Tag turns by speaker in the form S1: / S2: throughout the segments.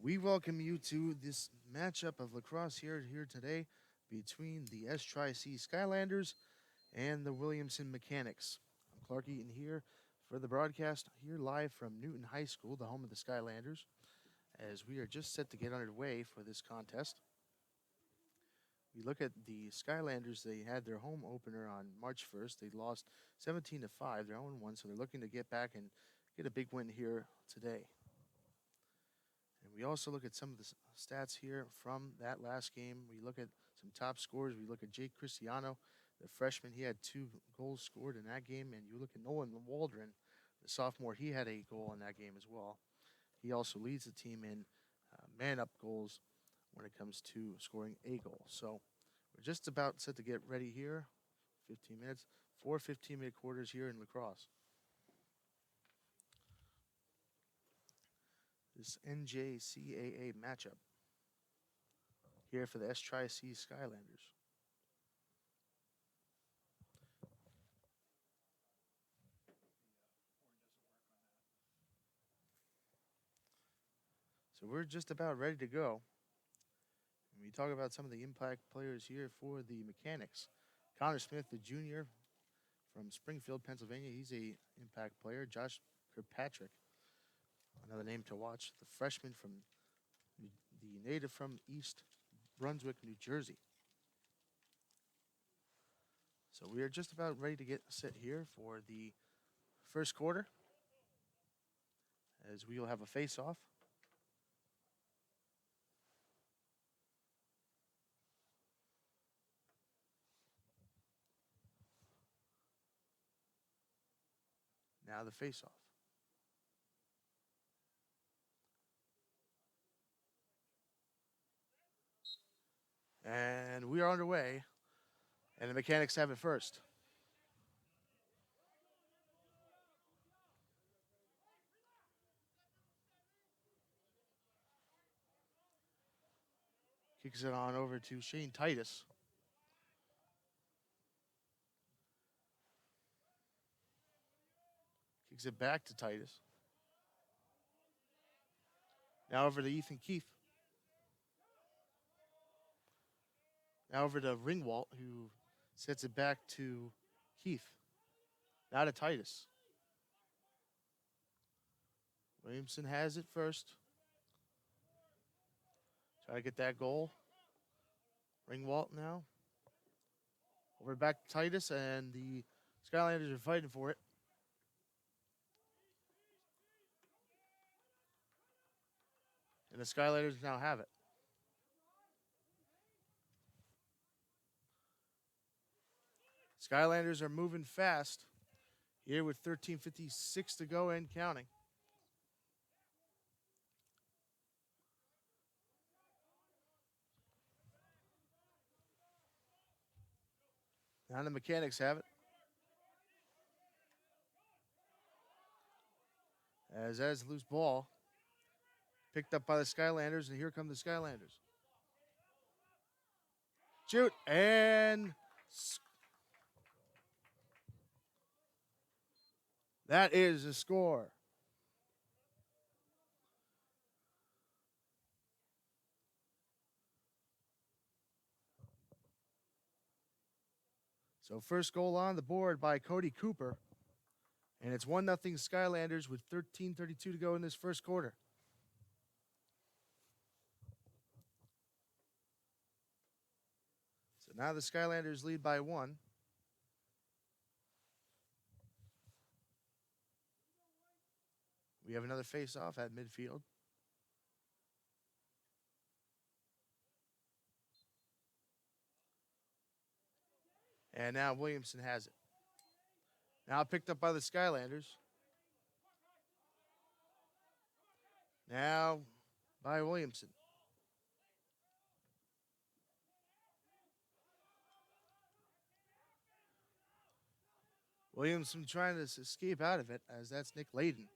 S1: We welcome you to this matchup of lacrosse here today between the S-Tri-C Skylanders and the Williamson Mechanics. I'm Clark Eaton here for the broadcast here live from Newton High School, the home of the Skylanders, as we are just set to get underway for this contest. We look at the Skylanders. They had their home opener on March 1st. They lost 17-5. They're 0-1, so they're looking to get back and get a big win here today. And we also look at some of the stats here from that last game. We look at some top scores. We look at Jake Cristiano, the freshman. He had 2 goals scored in that game. And you look at Nolan Waldron, the sophomore. He had a goal in that game as well. He also leads the team in man-up goals when it comes to scoring a goal. So we're just about set to get ready here. 15 minutes. 4 15-minute quarters here in lacrosse. This NJCAA matchup here for the S-Tri-C Skylanders. So we're just about ready to go. And we talk about some of the impact players here for the Mechanics. Connor Smith, the junior from Springfield, Pennsylvania. He's a impact player. Josh Kirkpatrick, another name to watch. The freshman from the native from East Brunswick, New Jersey. So we are just about ready to get set here for the first quarter, as we will have a face-off. Now the face-off. And we are underway, and the Mechanics have it first. Kicks it on over to Shane Titus. Kicks it back to Titus. Now over to Ethan Keefe. Now over to Ringwalt, who sets it back to Keefe. Now to Titus. Williamson has it first. Try to get that goal. Ringwalt now. Over back to Titus, and the Skylanders are fighting for it. And the Skylanders now have it. Skylanders are moving fast here with 13:56 to go and counting. Now the Mechanics have it. As that is a loose ball. Picked up by the Skylanders, and here come the Skylanders. Shoot, and that is a score. So first goal on the board by Cody Cooper. And it's 1-0 Skylanders with 13:32 to go in this first quarter. So now the Skylanders lead by 1. We have another face-off at midfield. And now Williamson has it. Now picked up by the Skylanders. Now by Williamson. Williamson trying to escape out of it, as that's Nick Layden,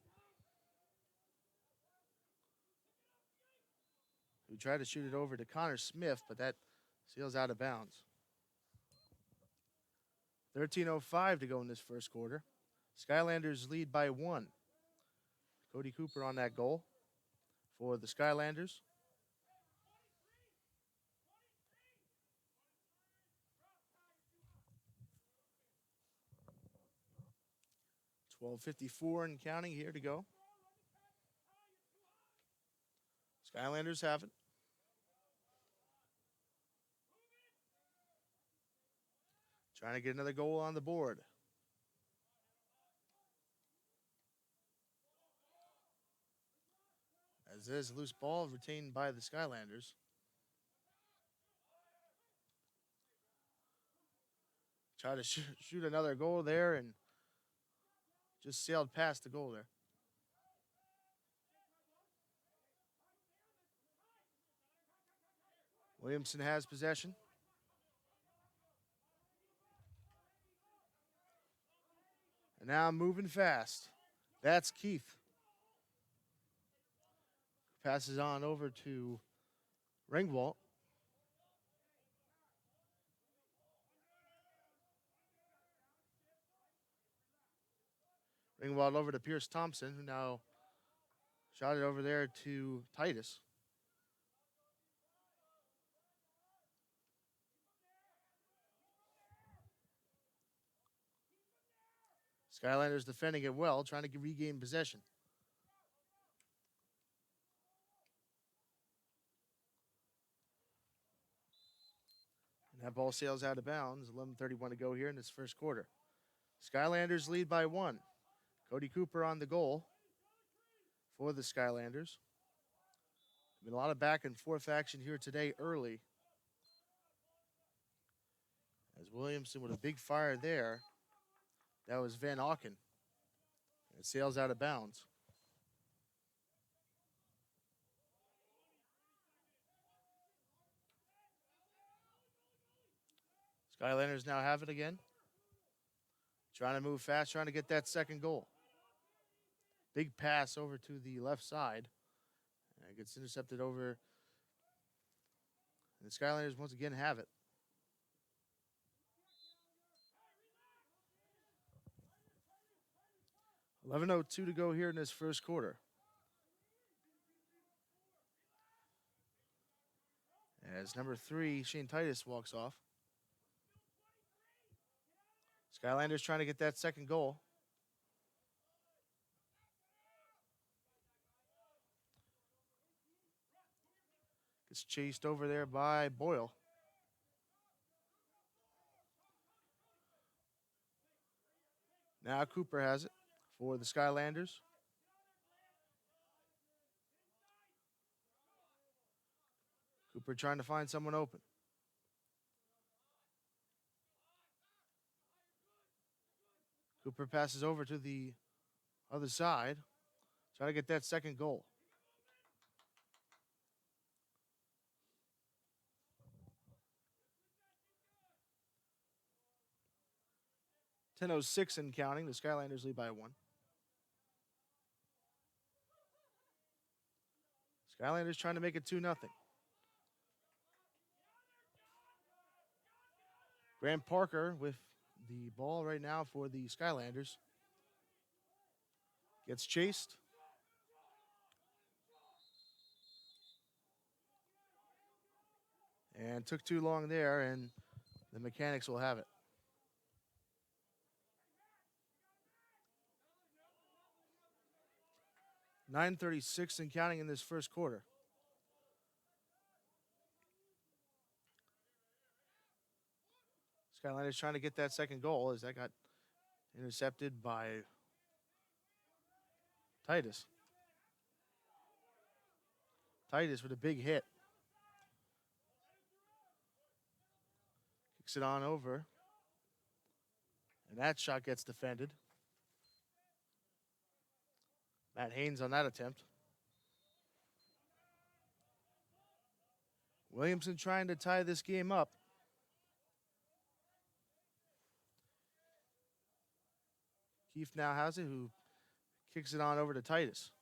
S1: who tried to shoot it over to Connor Smith, but that sails out of bounds. 13:05 to go in this first quarter. Skylanders lead by 1. Cody Cooper on that goal. for the Skylanders. $12:54 and counting here to go. Skylanders have it. Trying to get another goal on the board. As is a loose ball retained by the Skylanders. Try to shoot another goal there and just sailed past the goal there. Williamson has possession. And now moving fast. That's Keith. Passes on over to Ringwalt. Ringwald over to Pierce Thompson, who now shot it over there to Titus. Skylanders defending it well, trying to regain possession. And that ball sails out of bounds. 11:31 to go here in this first quarter. Skylanders lead by 1. Cody Cooper on the goal for the Skylanders. Been a lot of back and forth action here today early. As Williamson with a big fire there. That was Van Auken. It sails out of bounds. Skylanders now have it again. Trying to move fast, trying to get that second goal. Big pass over to the left side. And it gets intercepted over. And the Skylanders once again have it. $11:02 to go here in this first quarter. As number 3, Shane Titus, walks off. Skylanders trying to get that second goal. Gets chased over there by Boyle. Now Cooper has it for the Skylanders. Cooper trying to find someone open. Cooper passes over to the other side. Trying to get that second goal. $10:06 and counting. The Skylanders lead by 1. Skylanders trying to make it 2-0. Grant Parker with the ball right now for the Skylanders. Gets chased. And took too long there, and the Mechanics will have it. $9:36 and counting in this first quarter. Skylanders trying to get that second goal as that got intercepted by Titus. Titus with a big hit. Kicks it on over. And that shot gets defended. Matt Haynes on that attempt. Williamson trying to tie this game up. Keith now has it, who kicks it on over to Titus.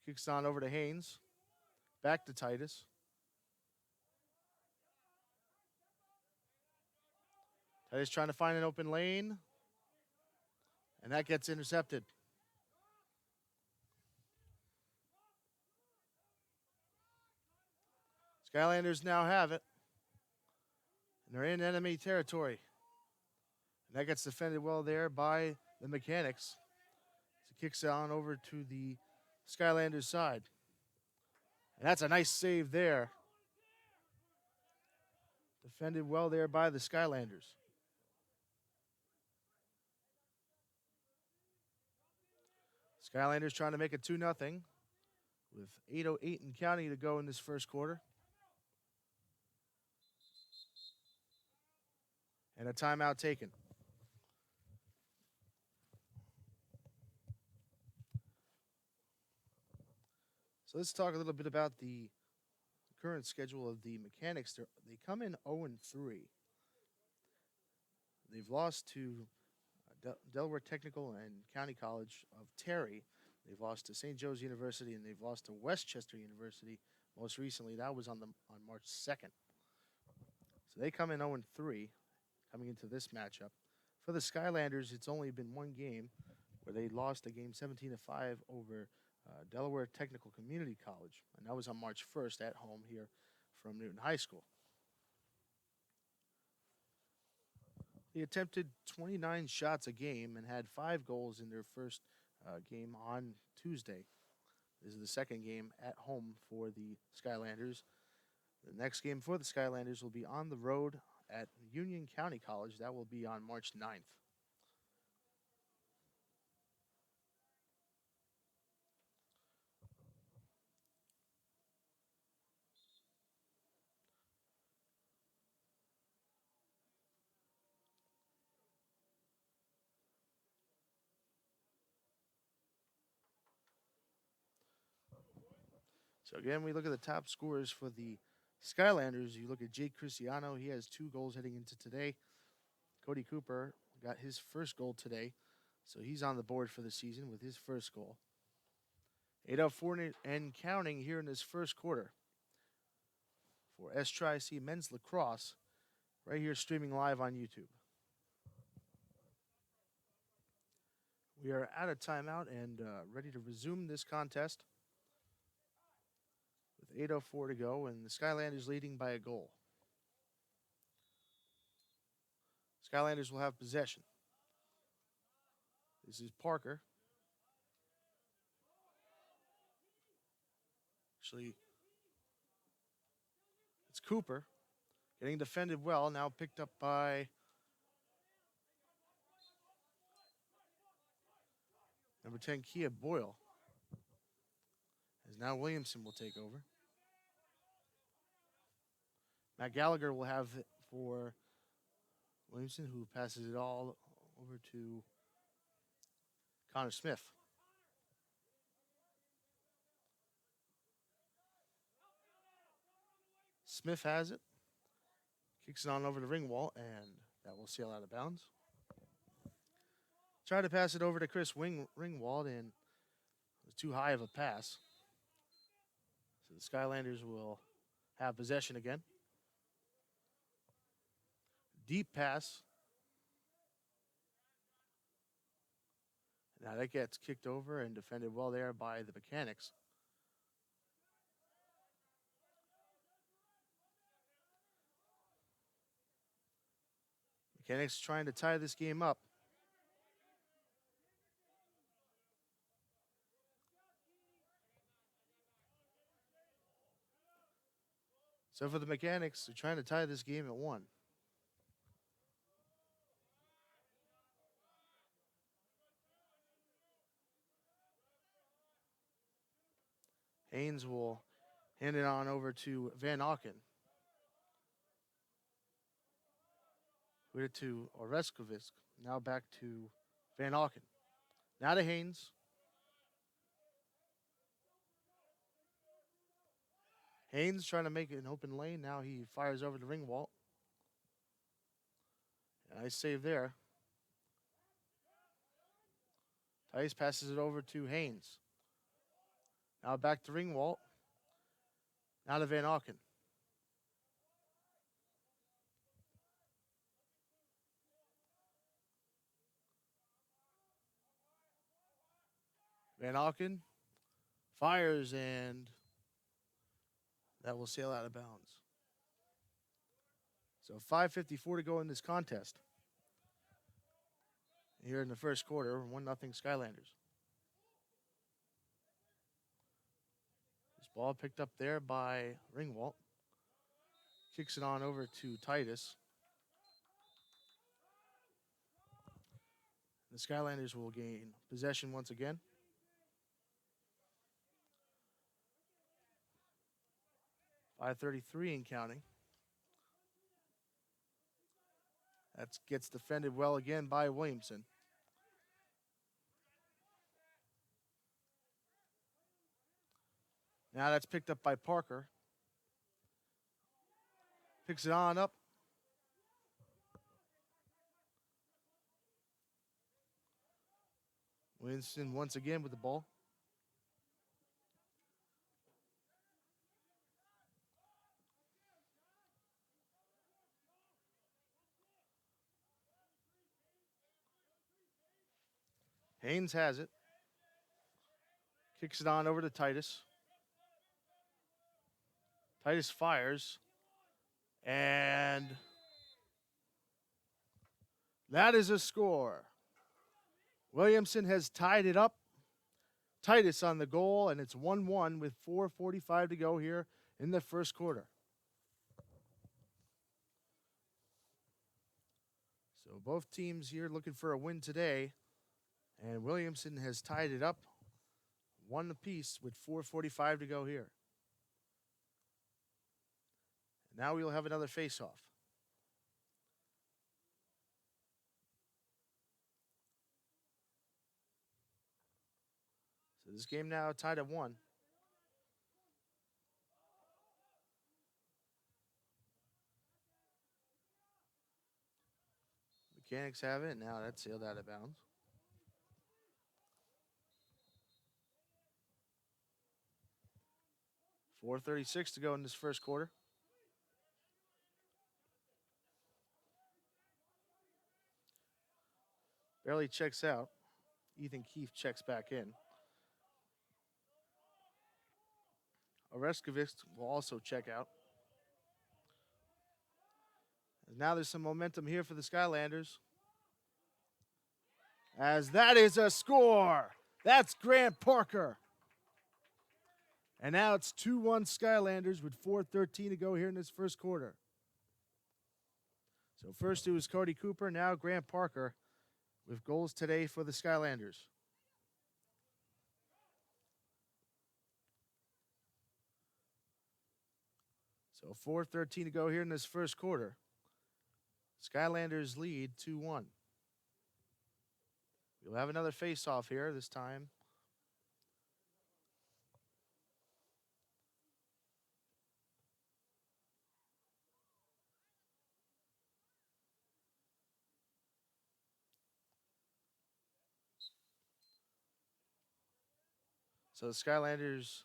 S1: Kicks it on over to Haynes. Back to Titus. Titus trying to find an open lane. And that gets intercepted. Skylanders now have it. And they're in enemy territory. And that gets defended well there by the Mechanics. It kicks it on over to the Skylanders side. And that's a nice save there. Defended well there by the Skylanders. Skylanders trying to make it 2-0 with 8:08 and counting to go in this first quarter. And a timeout taken. So let's talk a little bit about the current schedule of the Mechanics. They come in 0-3. They've lost to Delaware Technical and County College of Terry. They've lost to St. Joe's University, and they've lost to Westchester University most recently. That was on March 2nd. So they come in 0-3 coming into this matchup. For the Skylanders, it's only been one game where they lost a game 17-5 over Delaware Technical Community College, and that was on March 1st at home here from Newton High School. They attempted 29 shots a game and had 5 goals in their first game on Tuesday. This is the second game at home for the Skylanders. The next game for the Skylanders will be on the road at Union County College. That will be on March 9th. So again, we look at the top scorers for the Skylanders. You look at Jake Cristiano. He has 2 goals heading into today. Cody Cooper got his first goal today, so he's on the board for the season with his first goal. 8:04 and counting here in this first quarter for NJCAA Men's Lacrosse, right here streaming live on YouTube. We are out of timeout and ready to resume this contest with 8:04 to go, and the Skylanders leading by a goal. Skylanders will have possession. This is Parker. Actually, it's Cooper getting defended well, now picked up by number 10, Kia Boyle. As now Williamson will take over. Matt Gallagher will have it for Williamson, who passes it all over to Connor Smith. Smith has it. Kicks it on over the ring wall, and that will sail out of bounds. Tried to pass it over to Chris Ringwald, and it was too high of a pass. So the Skylanders will have possession again. Deep pass. Now that gets kicked over and defended well there by the Mechanics. Mechanics trying to tie this game up. So for the Mechanics, they're trying to tie this game at 1. Haynes will hand it on over to Van Auken. Put it to Oreskovic. Now back to Van Auken. Now to Haynes. Haynes trying to make it an open lane. Now he fires over the ring wall. Nice save there. Tice passes it over to Haynes. Now back to Ringwalt. Now to Van Auken. Van Auken fires, and That will sail out of bounds. So 5:54 to go in this contest. Here in the first quarter, 1-0 Skylanders. This ball picked up there by Ringwalt. Kicks it on over to Titus. The Skylanders will gain possession once again. .533 and counting. That gets defended well again by Williamson. Now that's picked up by Parker. Picks it on up. Williamson once again with the ball. Haynes has it. Kicks it on over to Titus. Titus fires. And that is a score. Williamson has tied it up. Titus on the goal, and it's 1-1 with 4:45 to go here in the first quarter. So both teams here looking for a win today, and Williamson has tied it up 1 apiece with 4:45 to go here. Now we'll have another face-off. So this game now tied at 1. Mechanics have it. Now that's sailed out of bounds. .436 to go in this first quarter. Barely checks out. Ethan Keefe checks back in. Oreskovich will also check out. And now there's some momentum here for the Skylanders. As that is a score. That's Grant Parker. And now it's 2-1 Skylanders with 4:13 to go here in this first quarter. So first it was Cody Cooper, now Grant Parker with goals today for the Skylanders. So 4:13 to go here in this first quarter. Skylanders lead 2-1. We'll have another face-off here this time. So the Skylanders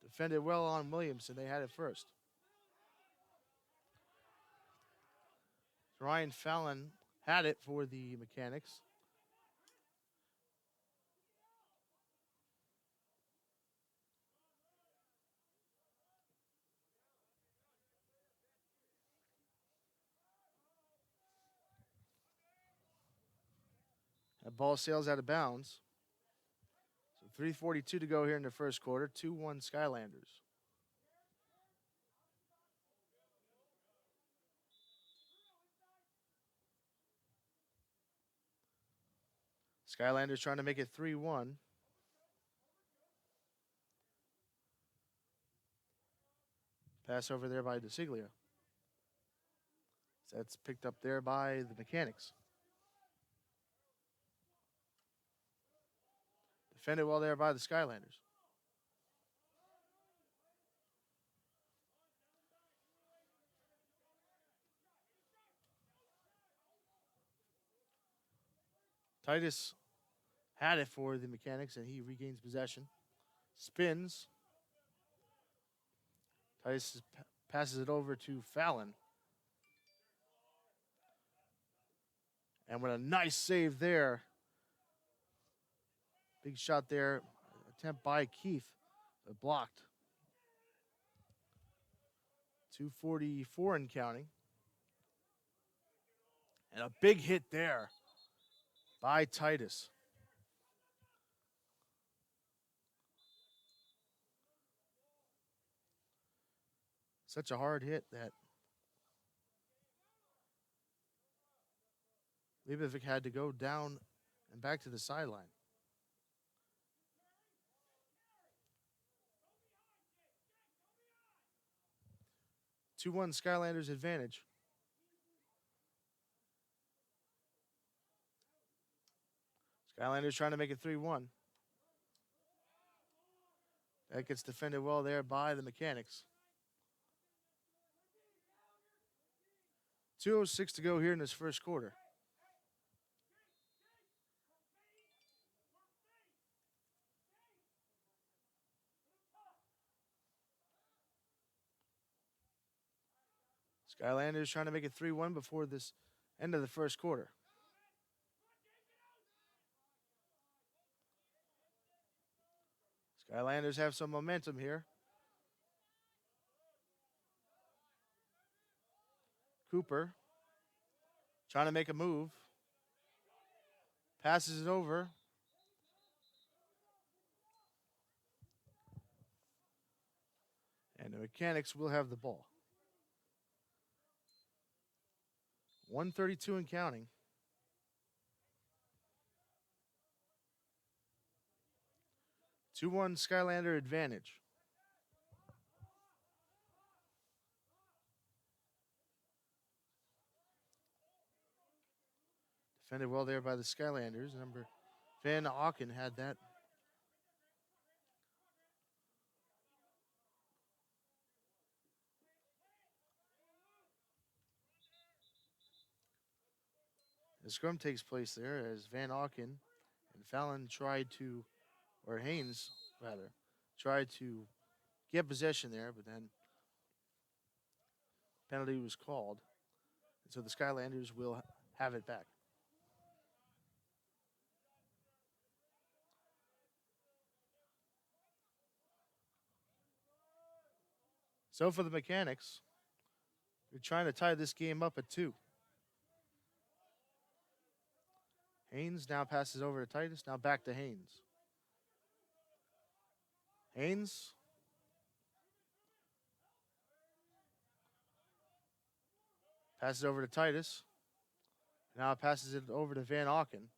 S1: defended well on Williamson. They had it first. Ryan Fallon had it for the Mechanics. That ball sails out of bounds. So 3:42 to go here in the first quarter. 2-1 Skylanders. Skylanders trying to make it 3-1. Pass over there by DeCiglia. That's picked up there by the Mechanics. Defended well there by the Skylanders. Titus had it for the Mechanics, and he regains possession. Spins. Titus passes it over to Fallon. And with a nice save there. Big shot there. Attempt by Keith, but blocked. 2:44 and counting. And a big hit there by Titus. Such a hard hit that Leibovich had to go down and back to the sideline. 2-1 Skylanders advantage. Skylanders trying to make it 3-1. That gets defended well there by the Mechanics. 2:06 to go here in this first quarter. Skylanders trying to make it 3-1 before this end of the first quarter. Skylanders have some momentum here. Cooper trying to make a move. Passes it over. And the Mechanics will have the ball. 1:32 and counting. 2-1 Skylander advantage. Defended well there by the Skylanders. Number Van Auken had that. The scrum takes place there as Van Auken and Fallon Haynes tried to get possession there, but then penalty was called. And so the Skylanders will have it back. So for the Mechanics, they're trying to tie this game up at 2. Haynes now passes over to Titus. Now back to Haynes. Haynes. Passes over to Titus. Now passes it over to Van Auken.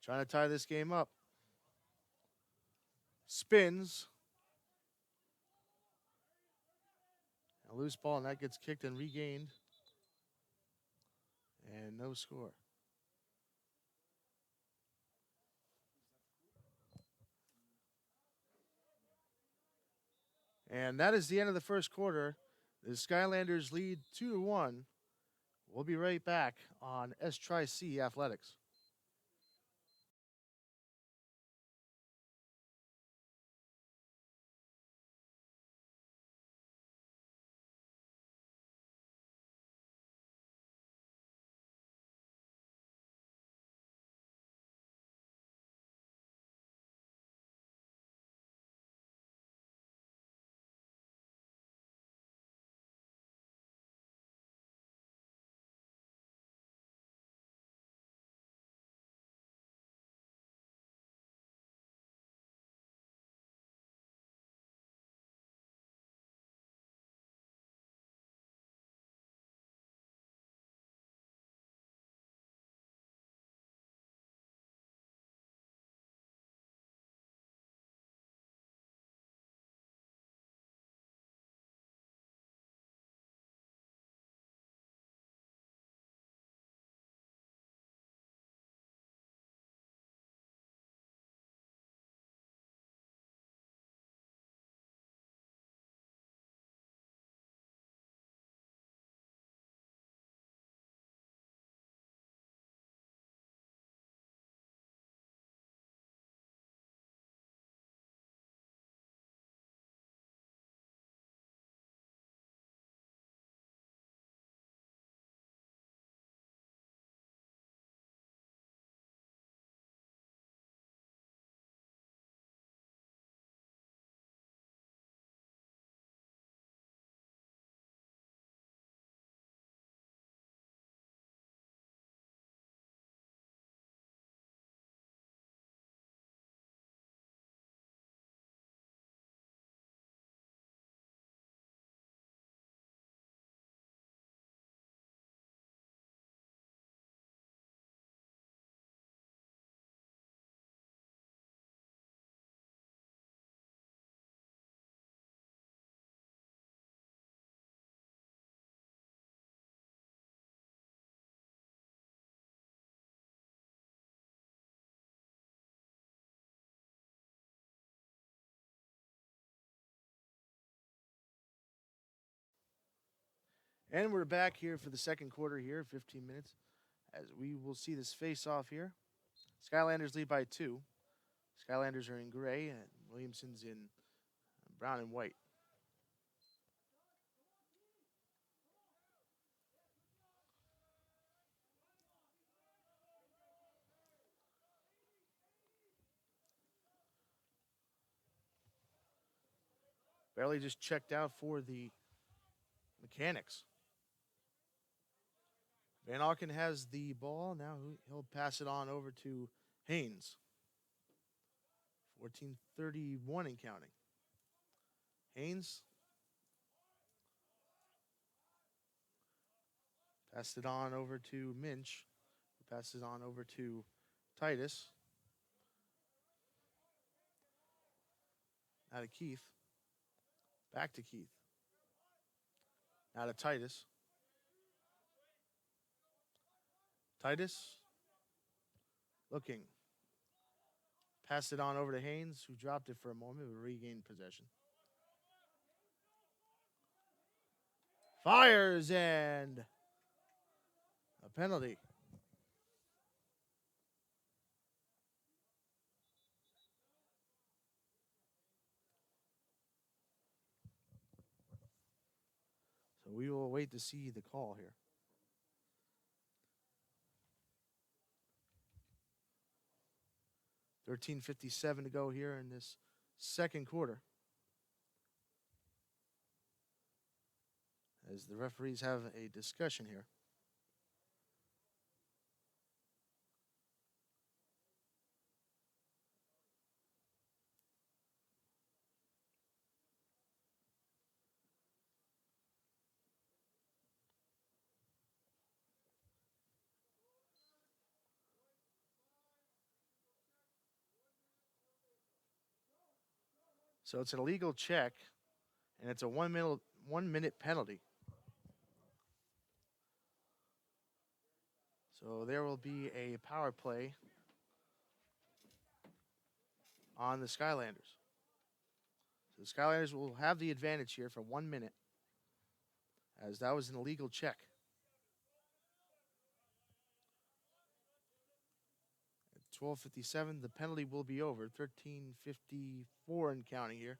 S1: Trying to tie this game up. Spins. A loose ball, and that gets kicked and regained. And no score. And that is the end of the first quarter. The Skylanders lead 2-1. We'll be right back on S-Tri-C Athletics. And we're back here for the second quarter here, 15 minutes, as we will see this face-off here. Skylanders lead by 2. Skylanders are in gray, and Williamson's in brown and white. Barely just checked out for the Mechanics. Van Auken has the ball. Now he'll pass it on over to Haynes. 14:31 and counting. Haynes passed it on over to Minch. Passed it on over to Titus. Now to Keith. Back to Keith. Now to Titus. Titus looking. Passed it on over to Haynes, who dropped it for a moment, but regained possession. Fires and a penalty. So we will wait to see the call here. $13:57 to go here in this second quarter, as the referees have a discussion here. So it's an illegal check, and it's a 1-minute penalty. So there will be a power play on the Skylanders. So the Skylanders will have the advantage here for 1 minute, as that was an illegal check. At 12:57, the penalty will be over. 13:54 and counting here.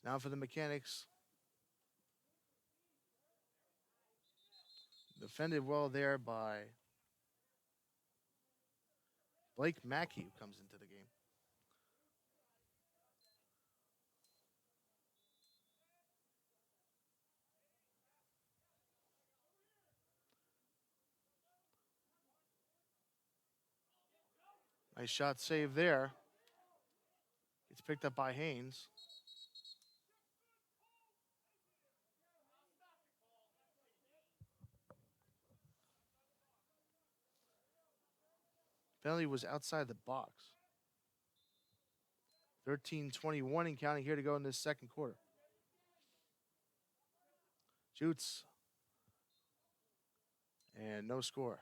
S1: Now for the Mechanics. Defended well there by Blake Mackey, who comes into the game. Nice shot save there. It's picked up by Haynes. Penalty was outside the box. 13:21 and counting here to go in this second quarter. Shoots. And no score.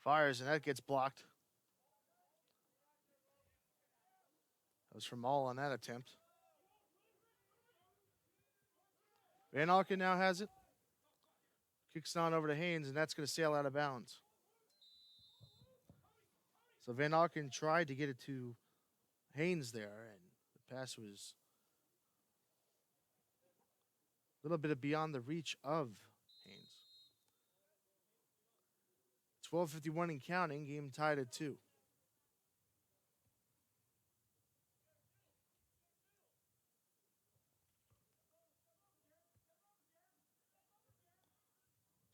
S1: Fires, and that gets blocked. That was from All on that attempt. Van Auken now has it. Kicks it on over to Haynes, and that's going to sail out of bounds. So Van Auken tried to get it to Haynes there, and the pass was a little bit beyond the reach of Haynes. 12:51 and counting, game tied at 2.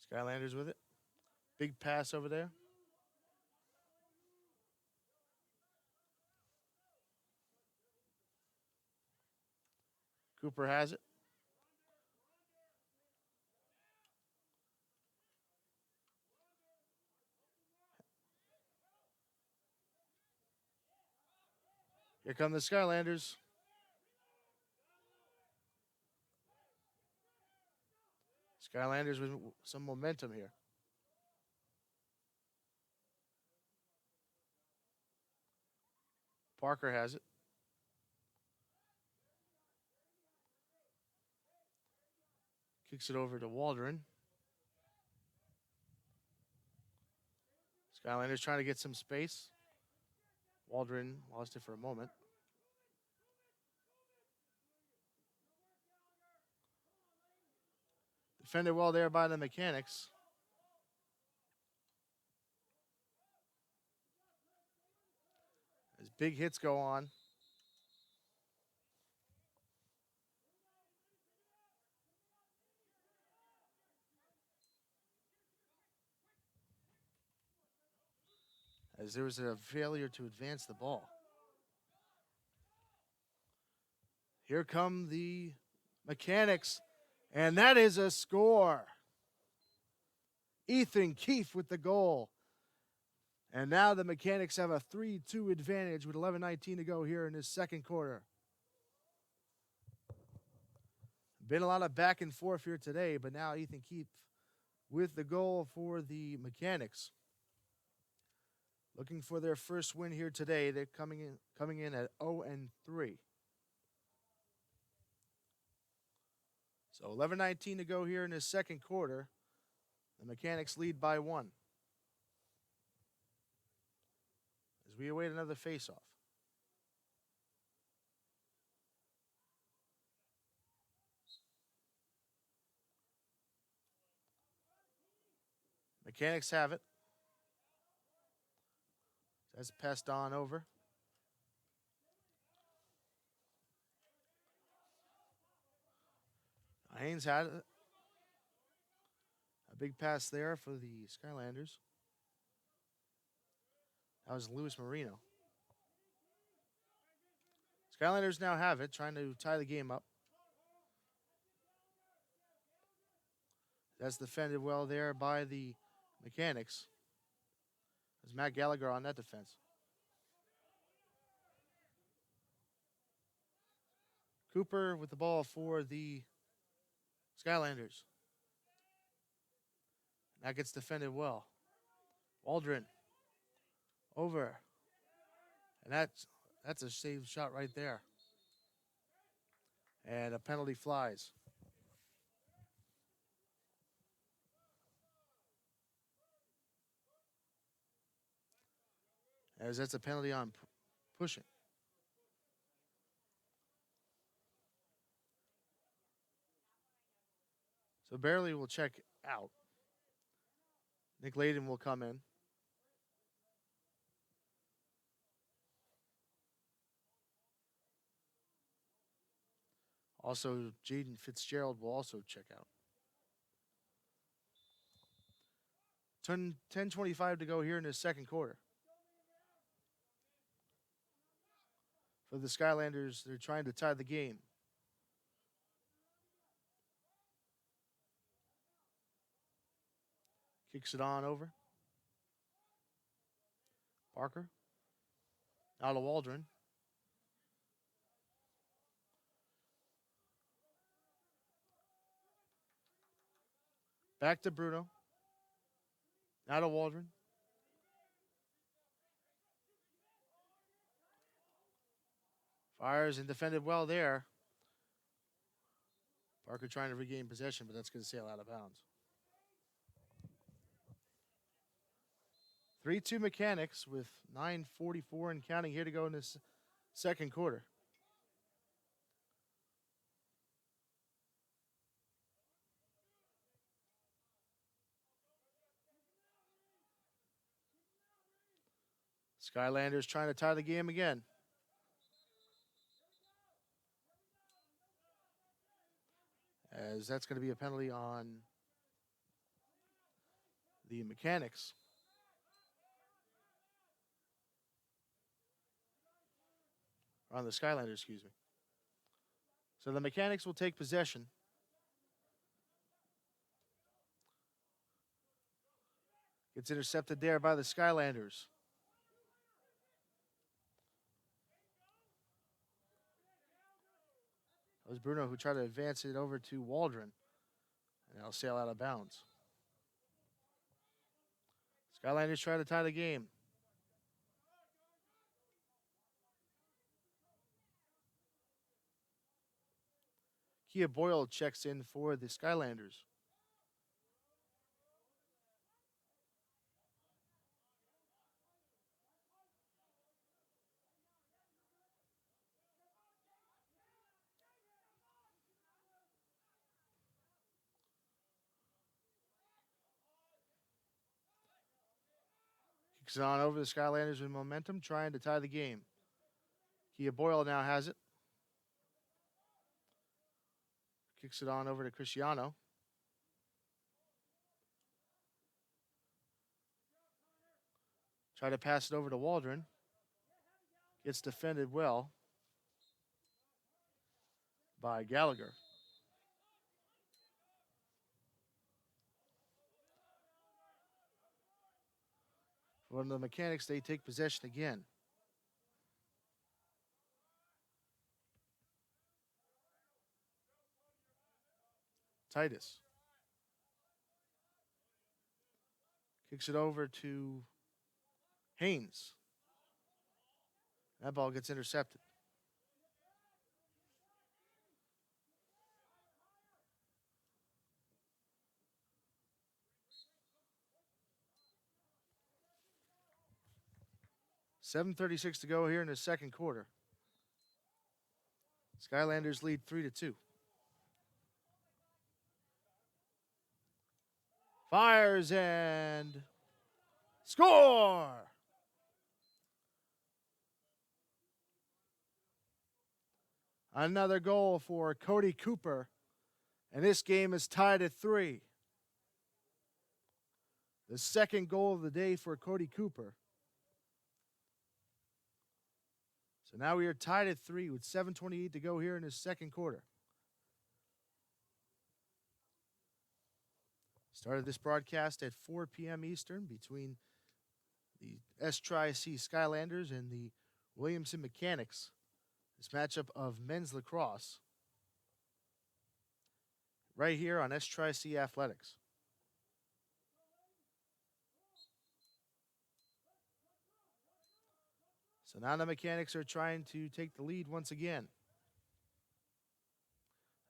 S1: Skylanders with it. Big pass over there. Cooper has it. Here come the Skylanders. Skylanders with some momentum here. Parker has it. Kicks it over to Waldron. Skylanders trying to get some space. Waldron lost it for a moment. Defended well there by the Mechanics. As big hits go on. As there was a failure to advance the ball. Here come the Mechanics, and that is a score. Ethan Keefe with the goal. And now the Mechanics have a 3-2 advantage with 11:19 to go here in this second quarter. Been a lot of back and forth here today, but now Ethan Keefe with the goal for the Mechanics. Looking for their first win here today. They're coming in at 0-3. So 11:19 to go here in this second quarter. The Mechanics lead by 1. As we await another faceoff. Mechanics have it. That's passed on over. Haynes had it. A big pass there for the Skylanders. That was Luis Marino. Skylanders now have it, trying to tie the game up. That's defended well there by the Mechanics. There's Matt Gallagher on that defense. Cooper with the ball for the Skylanders. That gets defended well. Waldron over. And that's a saved shot right there. And a penalty flies. As that's a penalty on pushing. So Barely will check out. Nick Layden will come in. Also, Jaden Fitzgerald will also check out. 10:25 to go here in the second quarter. For the Skylanders, they're trying to tie the game. Kicks it on over. Parker. Out to Waldron. Back to Bruno. Now to Waldron. Fires and defended well there. Parker trying to regain possession, but that's going to sail out of bounds. 3-2 Mechanics with 9:44 and counting here to go in this second quarter. Skylanders trying to tie the game again. As that's going to be a penalty on the Mechanics. On the Skylanders, excuse me. So the Mechanics will take possession. Gets intercepted there by the Skylanders. That was Bruno who tried to advance it over to Waldron. And it'll sail out of bounds. Skylanders try to tie the game. Kia Boyle checks in for the Skylanders. Kicks it on over the Skylanders with momentum, trying to tie the game. Kia Boyle now has it. Kicks it on over to Cristiano. Try to pass it over to Waldron. Gets defended well by Gallagher. For the Mechanics, they take possession again. Titus kicks it over to Haynes. That ball gets intercepted. .736 to go here in the second quarter. Skylanders lead 3-2. Fires and score! Another goal for Cody Cooper. And this game is tied at 3. The second goal of the day for Cody Cooper. So now we are tied at 3 with 7:28 to go here in the second quarter. Started this broadcast at 4 p.m. Eastern between the S-Tri-C Skylanders and the Williamson Mechanics. This matchup of men's lacrosse right here on S-Tri-C Athletics. So now the Mechanics are trying to take the lead once again.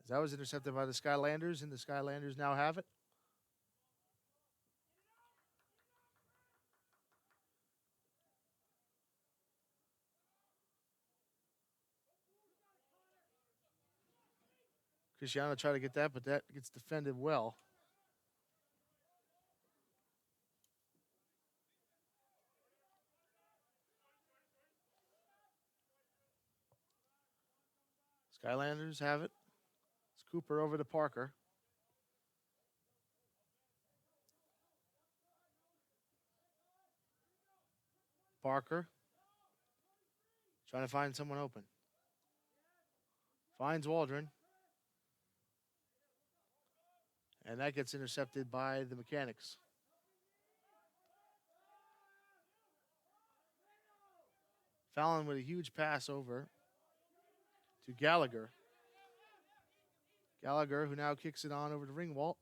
S1: As that was intercepted by the Skylanders, and the Skylanders now have it. Cristiano tried to get that, but that gets defended well. Skylanders have it. It's Cooper over to Parker. Parker trying to find someone open. Finds Waldron. And that gets intercepted by the Mechanics. Fallon with a huge pass over to Gallagher. Gallagher, who now kicks it on over to Ringwalt.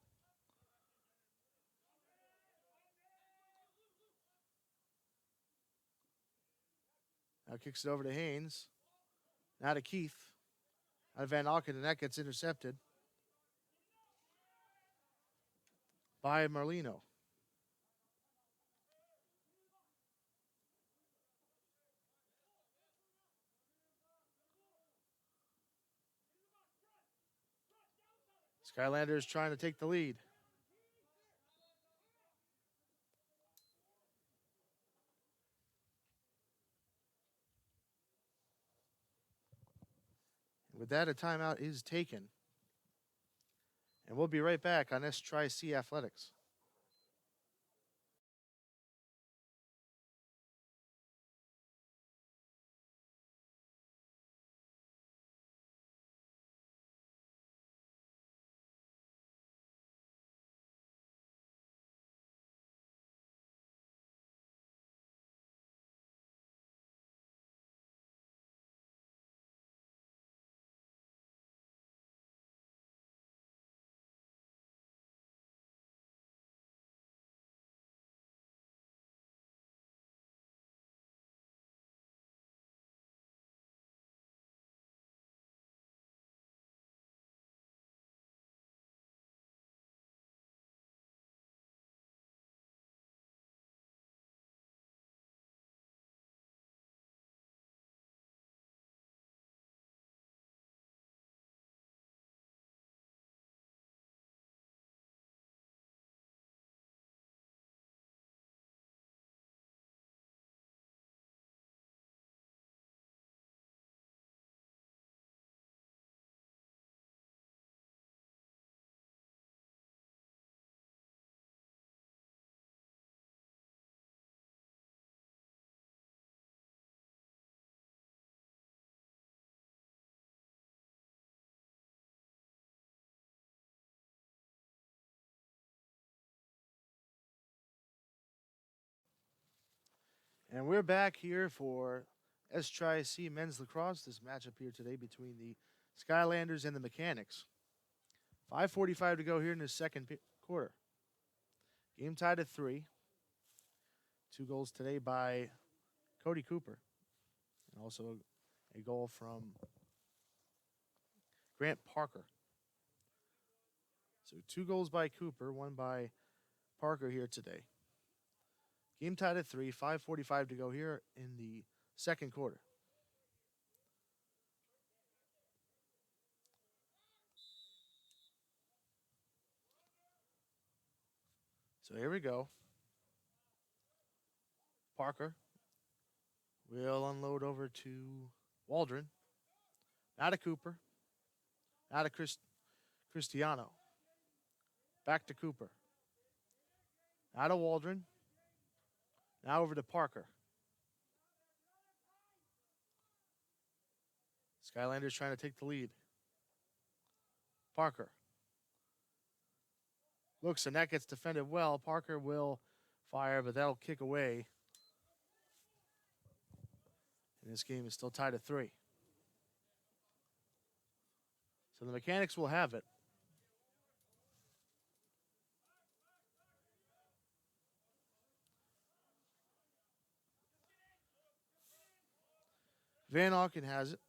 S1: Now kicks it over to Haynes. Now to Keith. Out of Van Auken, and that gets intercepted by Marlino. Skylanders trying to take the lead. With that, a timeout is taken. And we'll be right back on S-Tri-C Athletics. And we're back here for STRI-C men's lacrosse. This matchup here today between the Skylanders and the Mechanics. 5:45 to go here in the second quarter. Game tied at 3. 2 goals today by Cody Cooper. And also a goal from Grant Parker. So 2 goals by Cooper, 1 by Parker here today. Game tied at 3, 5:45 to go here in the second quarter. So here we go. Parker will unload over to Waldron. Now to Cooper. Now to Cristiano. Back to Cooper. Now to Waldron. Now over to Parker. Skylanders trying to take the lead. Parker. Looks, and that gets defended well. Parker will fire, but that'll kick away. And this game is still tied at 3. So the Mechanics will have it. Van Auken has it.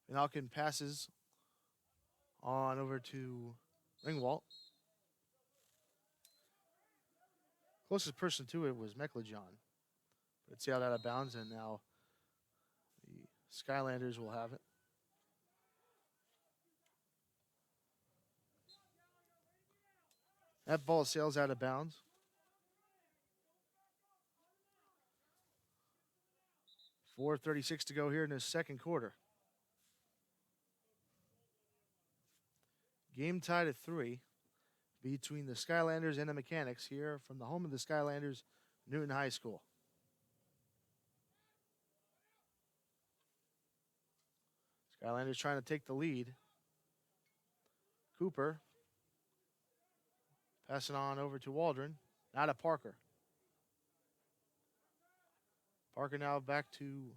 S1: Van Auken passes on over to Ringwalt. Closest person to it was Mecklejohn. Let's see how that out of bounds, and now the Skylanders will have it. That ball sails out of bounds. .436 to go here in the second quarter. Game tied at 3 between the Skylanders and the Mechanics here from the home of the Skylanders, Newton High School. Skylanders trying to take the lead. Cooper passing on over to Waldron. Now to Parker. Parker now back to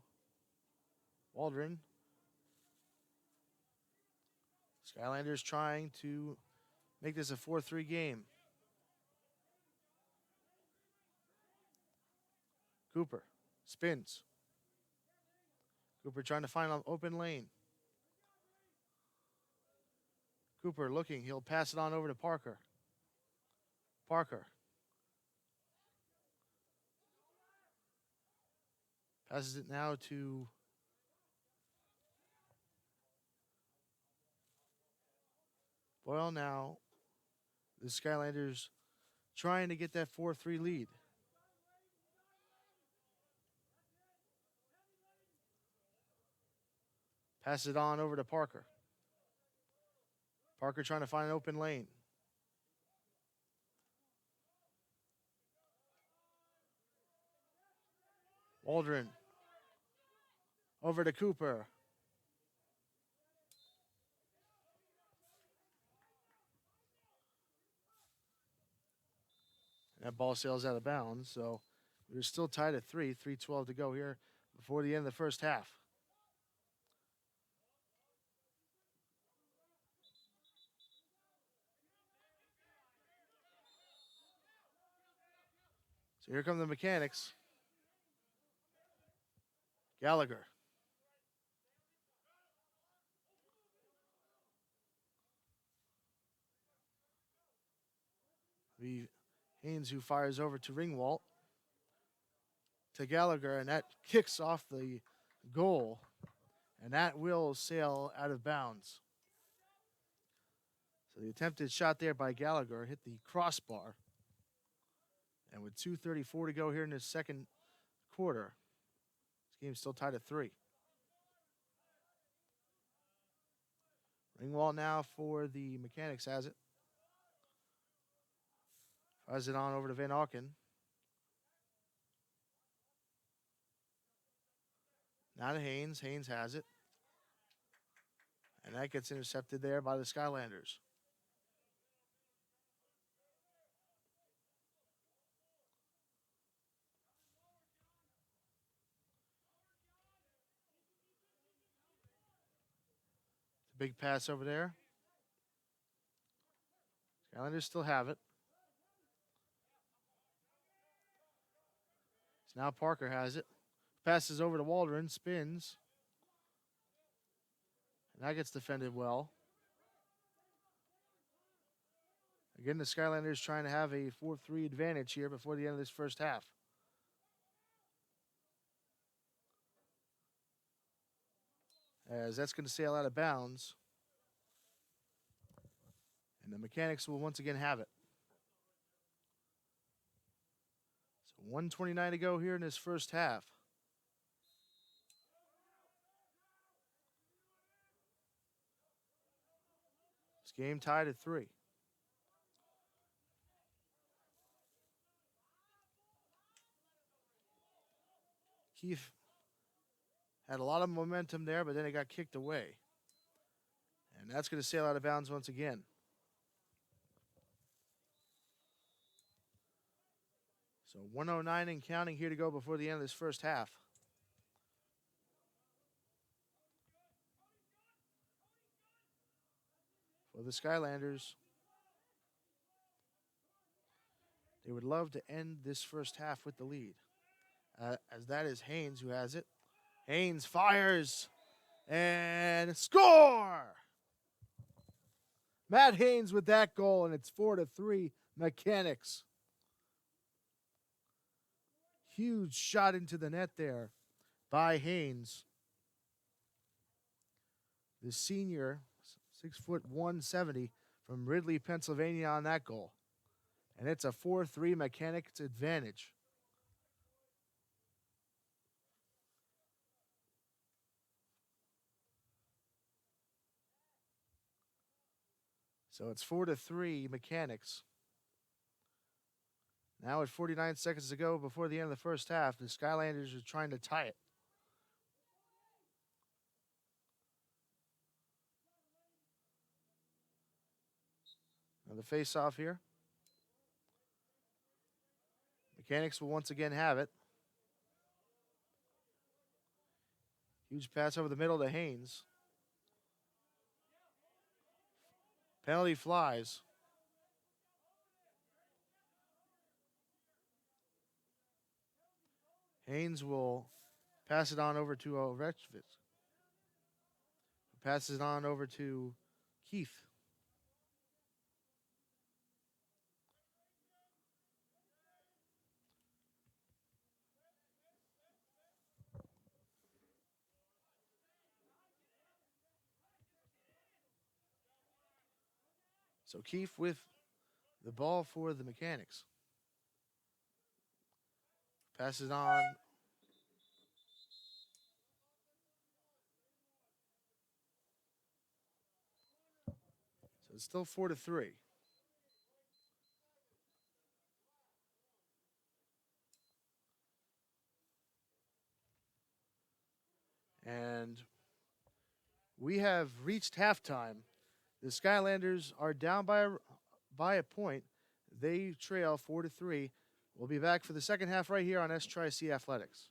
S1: Waldron. Skylanders trying to make this a 4-3 game. Cooper spins. Cooper trying to find an open lane. Cooper looking. He'll pass it on over to Parker. Parker. Passes it now to Boyle. Now the Skylanders trying to get that 4-3 lead. Pass it on over to Parker. Parker trying to find an open lane. Waldron over to Cooper. And that ball sails out of bounds, so we're still tied at 3, 3:12 to go here before the end of the first half. So here come the Mechanics. Gallagher. Haynes who fires over to Ringwalt. To Gallagher, and that kicks off the goal. And that will sail out of bounds. So the attempted shot there by Gallagher hit the crossbar. And with 2:34 to go here in the second quarter, this game's still tied at 3. Ringwalt now for the Mechanics has it. Fires it on over to Van Auken. Now to Haynes. Haynes has it. And that gets intercepted there by the Skylanders. Big pass over there. Skylanders still have it. So now Parker has it. Passes over to Waldron, spins. And that gets defended well. Again, the Skylanders trying to have a 4-3 advantage here before the end of this first half. As that's going to sail out of bounds. And the Mechanics will once again have it. So 1:29 to go here in this first half. This game tied at 3. Keith had a lot of momentum there, but then it got kicked away. And that's going to sail out of bounds once again. So 1:09 and counting here to go before the end of this first half. For the Skylanders, they would love to end this first half with the lead. As that is Haynes who has it. Haynes fires and score! Matt Haynes with that goal, and it's 4-3 Mechanics. Huge shot into the net there by Haynes. The senior, 6'1", 170 from Ridley, Pennsylvania on that goal. And it's a 4-3 Mechanics advantage. So it's 4-3 Mechanics. Now at 49 seconds to go before the end of the first half, the Skylanders are trying to tie it. Now the face-off here. Mechanics will once again have it. Huge pass over the middle to Haynes. Penalty flies. Haynes will pass it on over to Ovechvitz. Passes it on over to Keith. So Keith with the ball for the Mechanics. Passes on. So it's still 4-3. And we have reached halftime. The Skylanders are down by a point. They trail 4-3. We'll be back for the second half right here on S-Tri-C Athletics.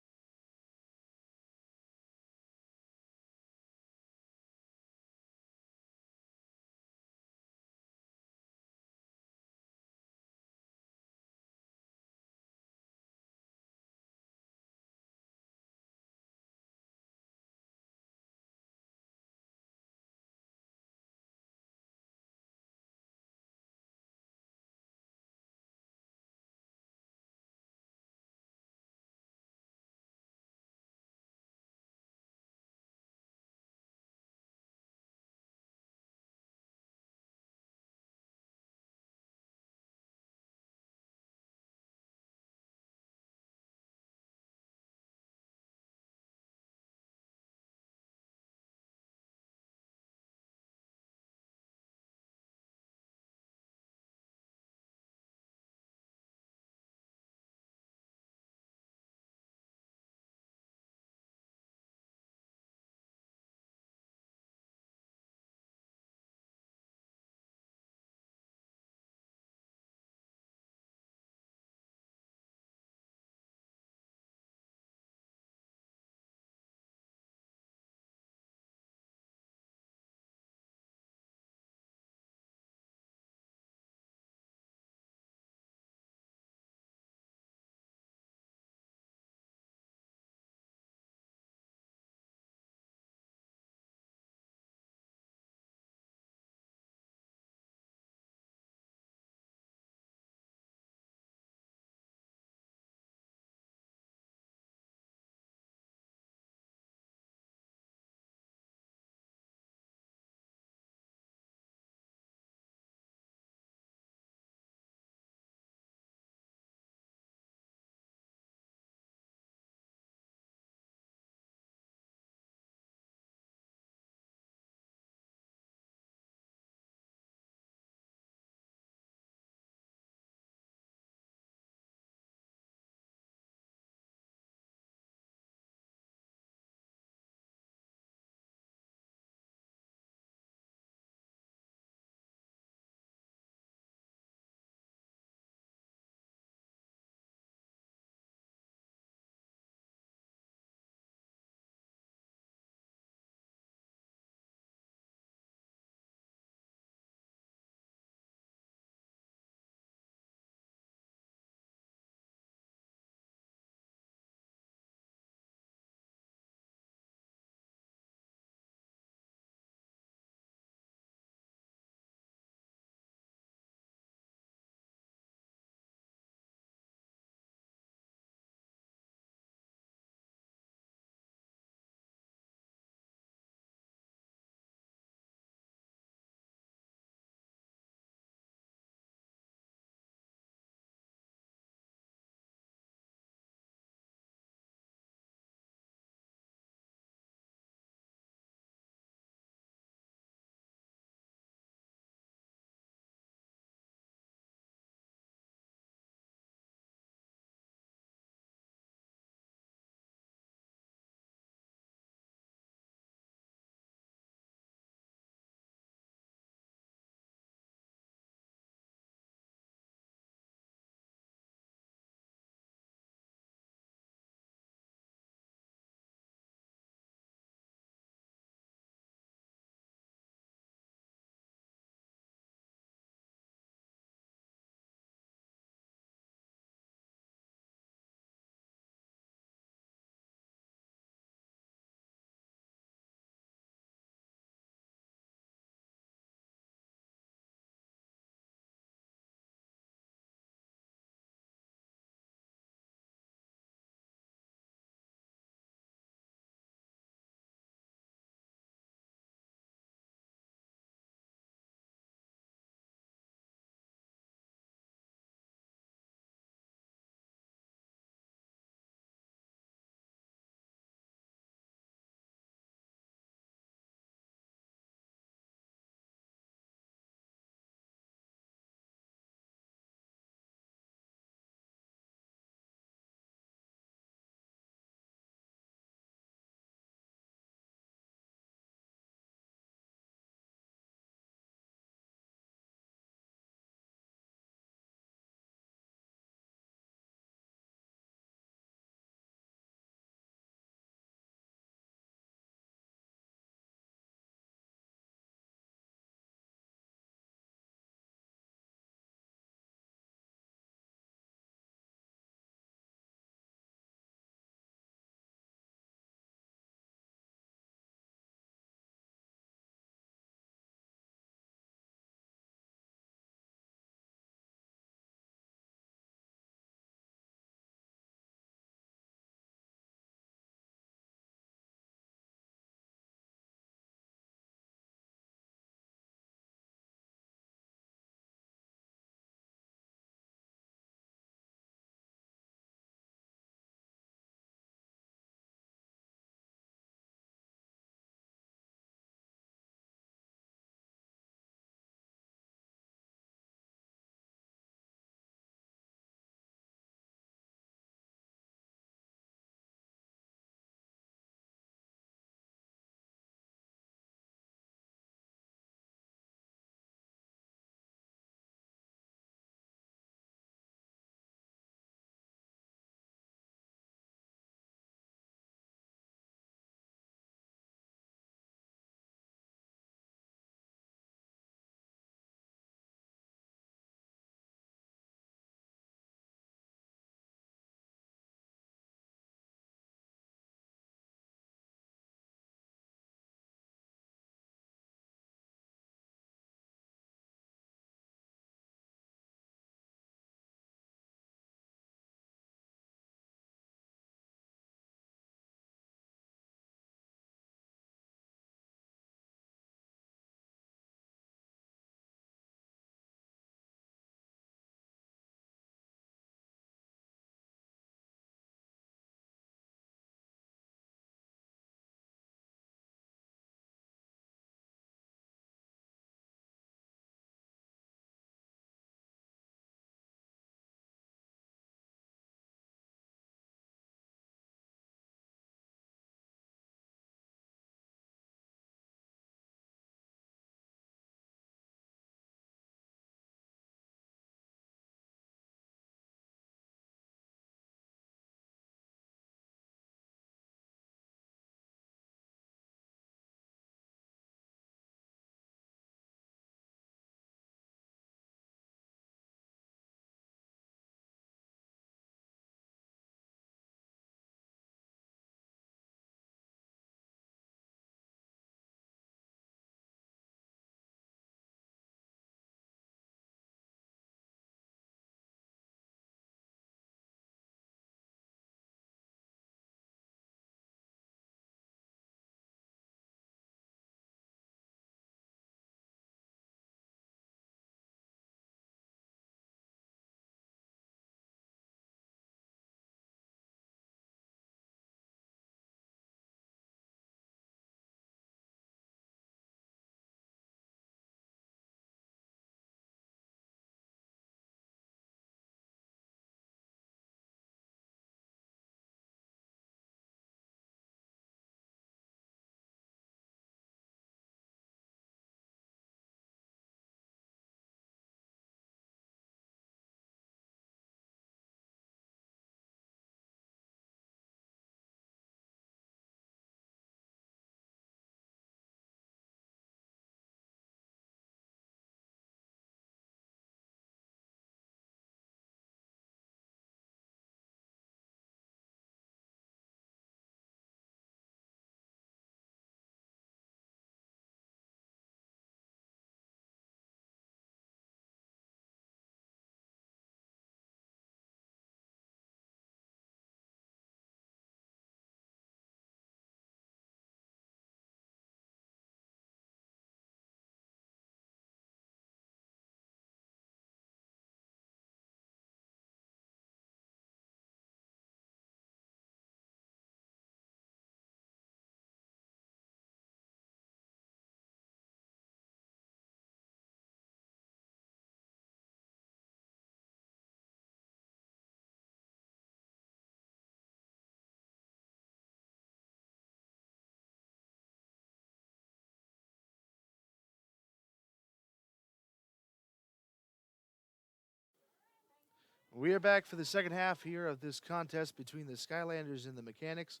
S1: We are back for the second half here of this contest between the Skylanders and the Mechanics.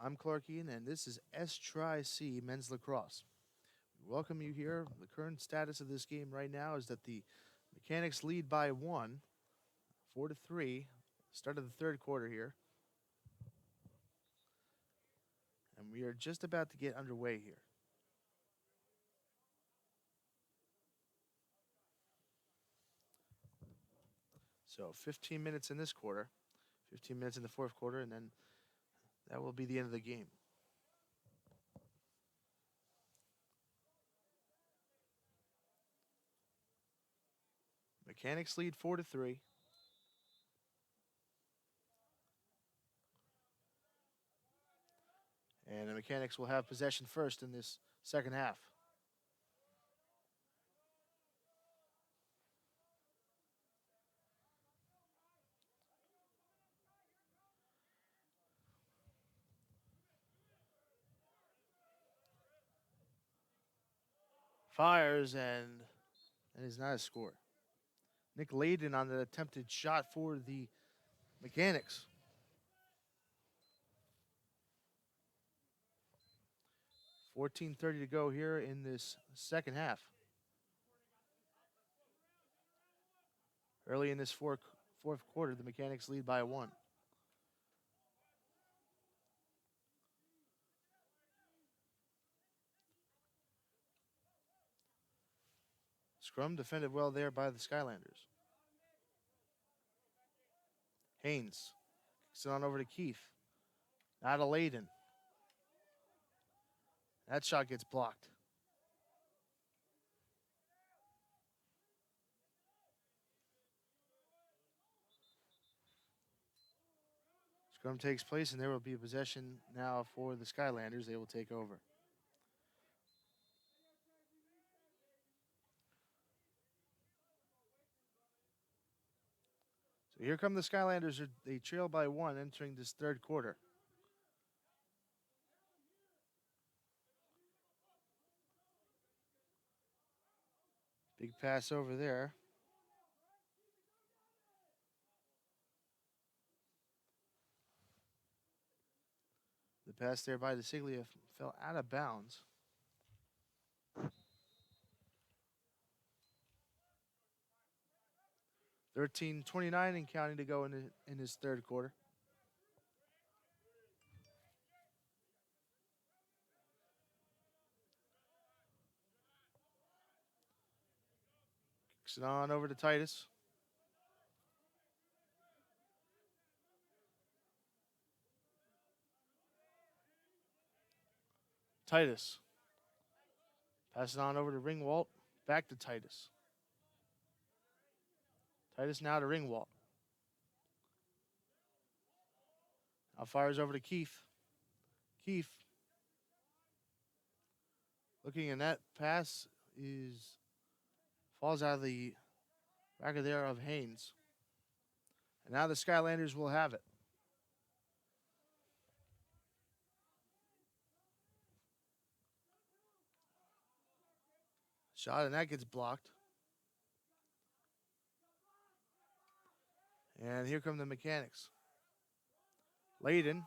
S1: I'm Clark Ian, and this is S-Tri-C Men's Lacrosse. We welcome you here. The current status of this game right now is that the Mechanics lead by 1, 4-3. Start of the third quarter here. And we are just about to get underway here. So 15 minutes in this quarter, 15 minutes in the fourth quarter, and then that will be the end of the game. Mechanics lead 4-3. And the Mechanics will have possession first in this second half. Fires, and that is not a score. Nick Layden on the attempted shot for the Mechanics. 14:30 to go here in this second half. Early in this fourth quarter, the Mechanics lead by 1. Scrum defended well there by the Skylanders. Haynes kicks it on over to Keith. Now to Layden. That shot gets blocked. Scrum takes place, and there will be a possession now for the Skylanders. They will take over. So here come the Skylanders. They trail by 1 entering this third quarter. Big pass over there. The pass there by DeCiglia fell out of bounds. $13:29 and counting to go in his third quarter. Kicks it on over to Titus. Titus. Pass it on over to Ringwalt. Back to Titus. Titus now to Ringwalt. Now fires over to Keith. Keith. Looking, and that pass falls out of the back of there of Haynes. And now the Skylanders will have it. Shot, and that gets blocked. And here come the Mechanics. Layden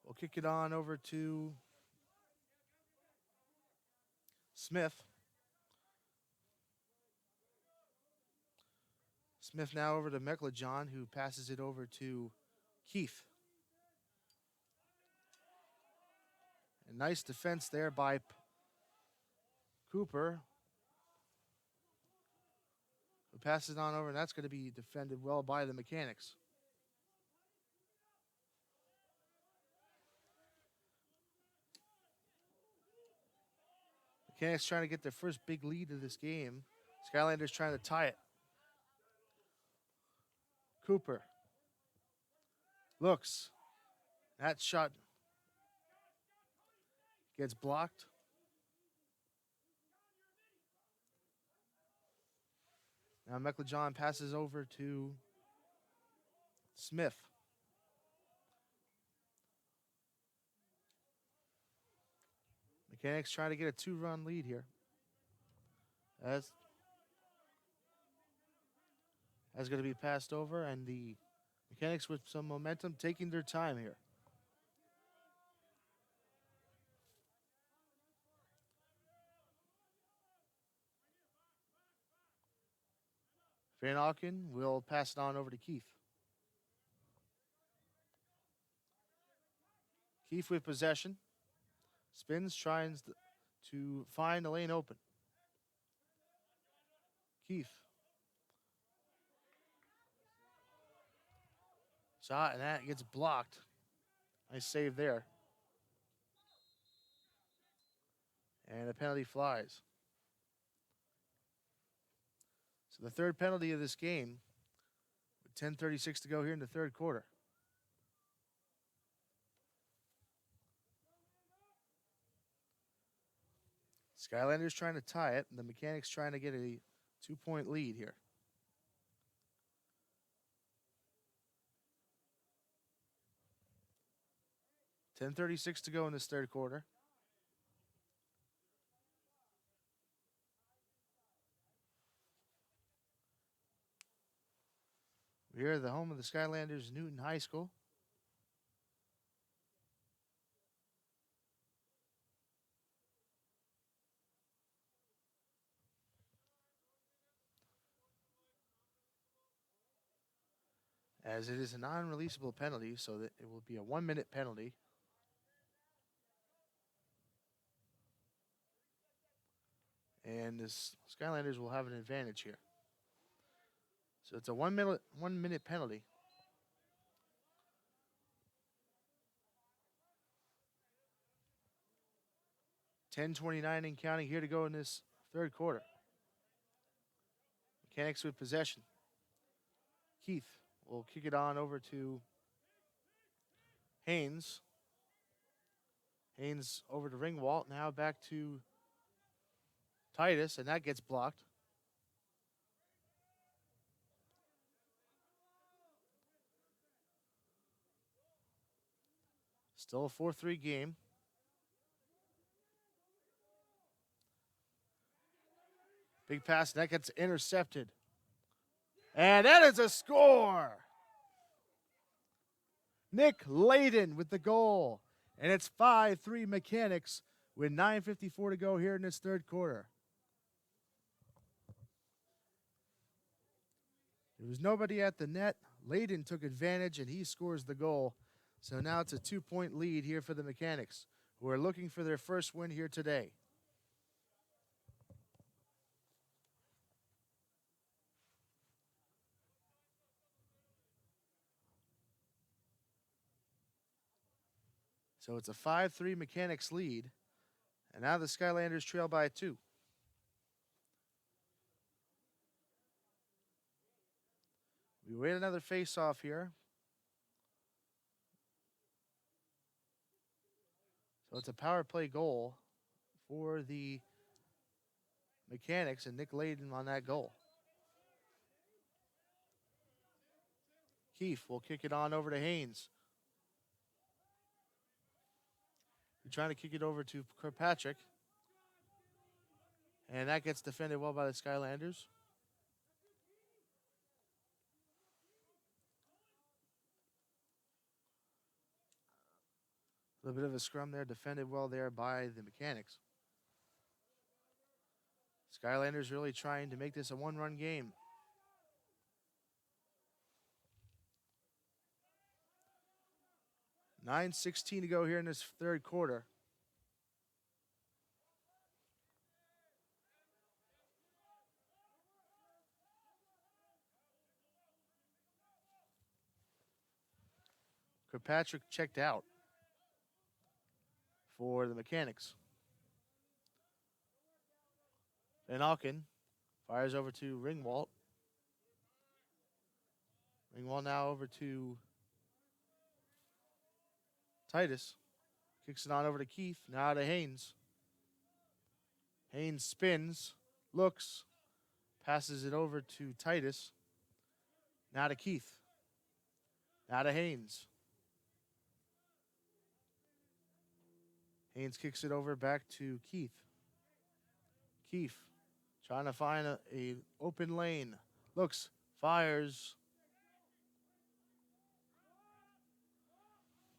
S1: will kick it on over to Smith. Smith now over to Mecklejohn, who passes it over to Keith. A nice defense there by Cooper, who passes it on over, and that's going to be defended well by the Mechanics. Mechanics trying to get their first big lead of this game. Skylanders trying to tie it. Cooper looks. That shot gets blocked. Now Mecklejohn passes over to Smith. Mechanics trying to get a 2-run lead here. As That's going to be passed over, and the Mechanics with some momentum, taking their time here. Van Auken will pass it on over to Keith. Keith with possession. Spins, tries to find a lane open. Keith. Shot, and that gets blocked. Nice save there. And a penalty flies. So the third penalty of this game, with 10:36 to go here in the third quarter. Skylanders trying to tie it, and the Mechanics trying to get a 2-point lead here. $10:36 to go in this third quarter. We're at the home of the Skylanders, Newton High School. As it is a non-releasable penalty, so that it will be a 1-minute penalty. And the Skylanders will have an advantage here. So it's a 1-minute penalty. $10:29 and counting here to go in this third quarter. Mechanics with possession. Keith will kick it on over to Haynes. Haynes over to Ringwalt. Now back to Titus, and that gets blocked. Still a 4-3 game. Big pass, that gets intercepted. And that is a score! Nick Layden with the goal. And it's 5-3 Mechanics with 9:54 to go here in this third quarter. There was nobody at the net. Layden took advantage, and he scores the goal. So now it's a 2-point lead here for the Mechanics, who are looking for their first win here today. So it's a 5-3 Mechanics lead. And now the Skylanders trail by 2. We wait another face-off here. So it's a power play goal for the Mechanics, and Nick Layden on that goal. Keefe will kick it on over to Haynes. We're trying to kick it over to Kirkpatrick. And that gets defended well by the Skylanders. A little bit of a scrum there, defended well there by the Mechanics. Skylanders really trying to make this a one-run game. $9:16 to go here in this third quarter. Kirkpatrick checked out for the Mechanics. Van Auken fires over to Ringwalt. Ringwalt now over to Titus. Kicks it on over to Keith. Now to Haynes. Haynes spins, looks, passes it over to Titus. Now to Keith. Now to Haynes. Haynes kicks it over back to Keith. Keith trying to find a open lane. Looks, Fires.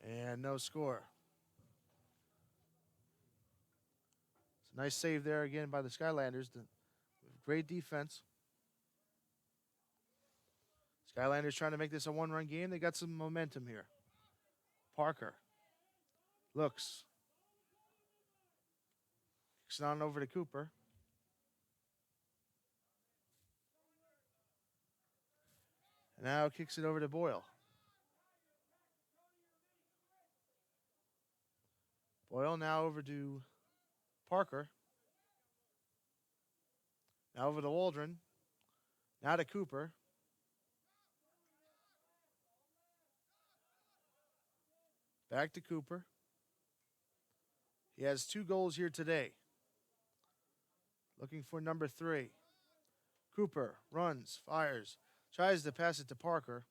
S1: And no score. It's a nice save there again by the Skylanders. Great defense. Skylanders trying to make this a one-run game. They got some momentum here. Parker looks. Kicks it on over to Cooper. And now kicks it over to Boyle. Boyle now over to Parker. Now over to Waldron. Now to Cooper. Back to Cooper. He has 2 goals here today. Looking for number 3. Cooper runs, fires, tries to pass it to Parker.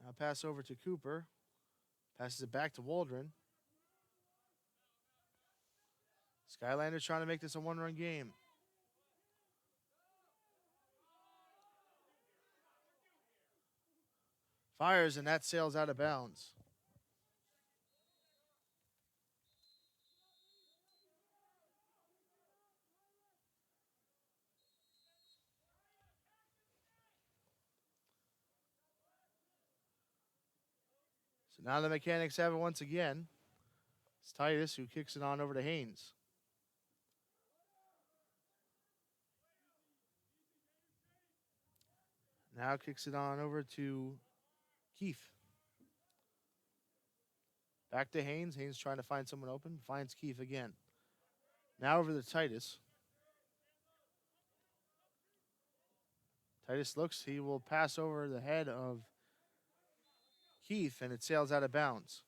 S1: Now pass over to Cooper. Passes it back to Waldron. Skylanders trying to make this a one-run game. Fires, and that sails out of bounds. So now the Mechanics have it once again. It's Titus who kicks it on over to Haynes. Now kicks it on over to Keefe. Back to Haynes. Haynes trying to find someone open. Finds Keefe again. Now over to Titus. Titus looks. He will pass over the head of Keefe, and it sails out of bounds.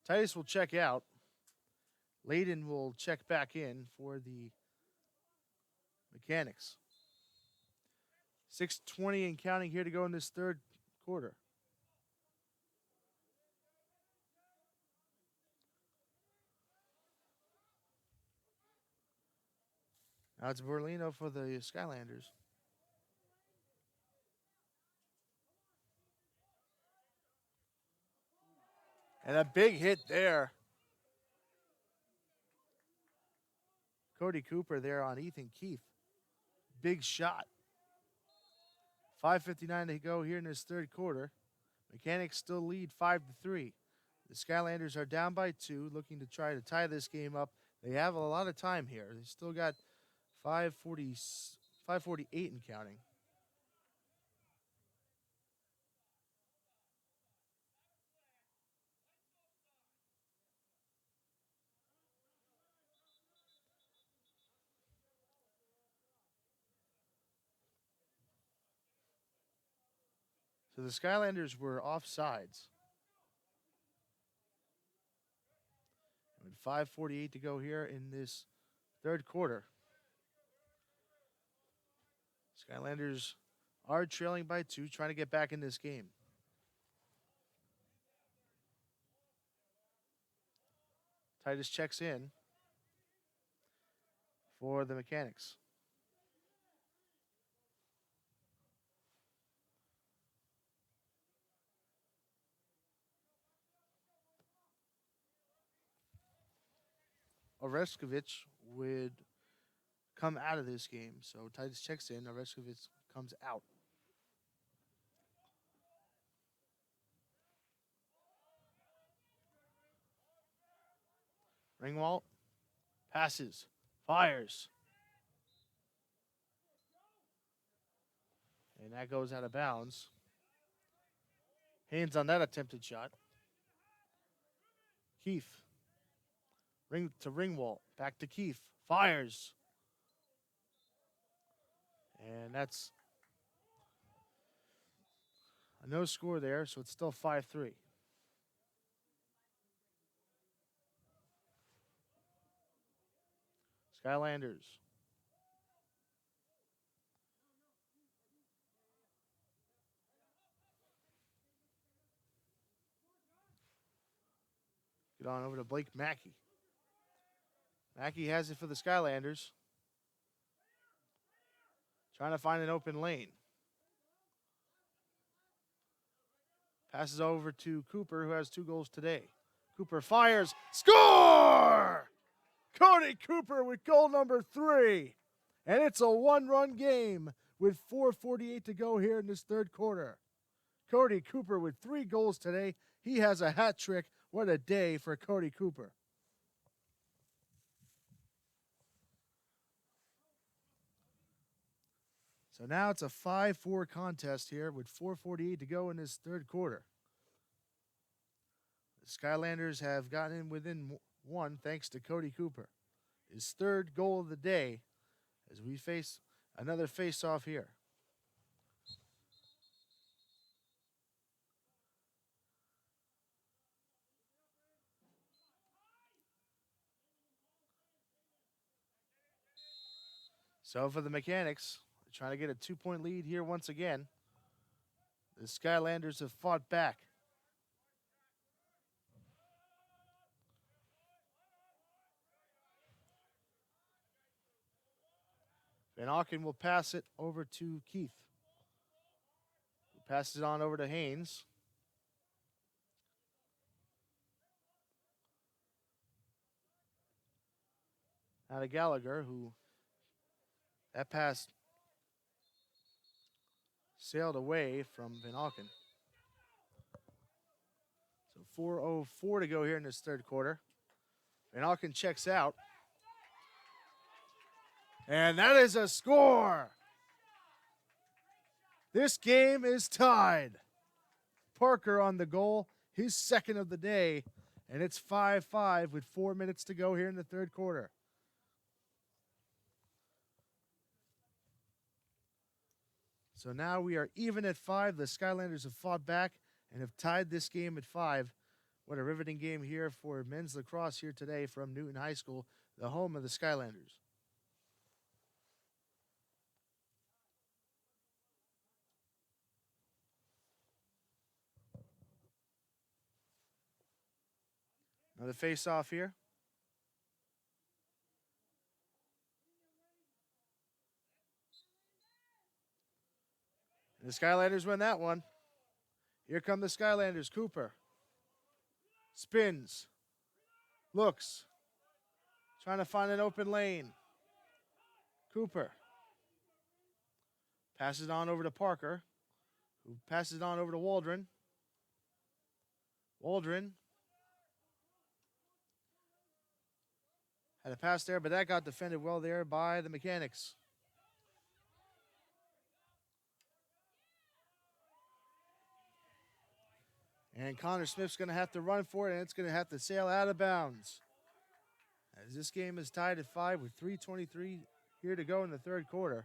S1: Titus will check out. Layden will check back in for the Mechanics. 6:20 and counting here to go in this third quarter. Now it's Berlino for the Skylanders. And a big hit there. Cody Cooper there on Ethan Keefe. Big shot. 5:59 to go here in this third quarter. Mechanics still lead 5-3. The Skylanders are down by 2, looking to try to tie this game up. They have a lot of time here. They still got 5:48 and counting. So the Skylanders were offsides. And 5:48 to go here in this third quarter. Skylanders are trailing by 2, trying to get back in this game. Titus checks in for the Mechanics. Oreskovich would come out of this game. So Titus checks in. Oreskovich comes out. Ringwalt passes, fires. And that goes out of bounds. Haynes on that attempted shot. Keefe. Ring to Ringwalt. Back to Keefe. Fires. And that's a no score there, so it's still 5-3. Skylanders. Get on over to Blake Mackey. Mackey has it for the Skylanders. Trying to find an open lane. Passes over to Cooper, who has 2 goals today. Cooper fires. Score! Cody Cooper with goal number 3. And it's a 1-run game with 4:48 to go here in this third quarter. Cody Cooper with 3 goals today. He has a hat trick. What a day for Cody Cooper. So now it's a 5-4 contest here with 4:48 to go in this third quarter. The Skylanders have gotten in within 1 thanks to Cody Cooper. His 3rd goal of the day as we face another face-off here. So for the Mechanics, trying to get a 2-point lead here once again. The Skylanders have fought back. Van Auken will pass it over to Keith. Who passes it on over to Haynes. Now to Gallagher, who that pass sailed away from Van Auken. So 4:04 to go here in this third quarter. Van Auken checks out. And that is a score. This game is tied. Parker on the goal, his 2nd of the day, and it's 5-5 with 4 minutes to go here in the third quarter. So now we are even at 5. The Skylanders have fought back and have tied this game at 5. What a riveting game here for men's lacrosse here today from Newton High School, the home of the Skylanders. Another face-off here. And the Skylanders win that one. Here come the Skylanders. Cooper spins, looks, trying to find an open lane. Cooper passes it on over to Parker, who passes it on over to Waldron. Waldron had a pass there, but that got defended well there by the Mechanics. And Connor Smith's going to have to run for it, and it's going to have to sail out of bounds. As this game is tied at 5 with 3:23 here to go in the third quarter.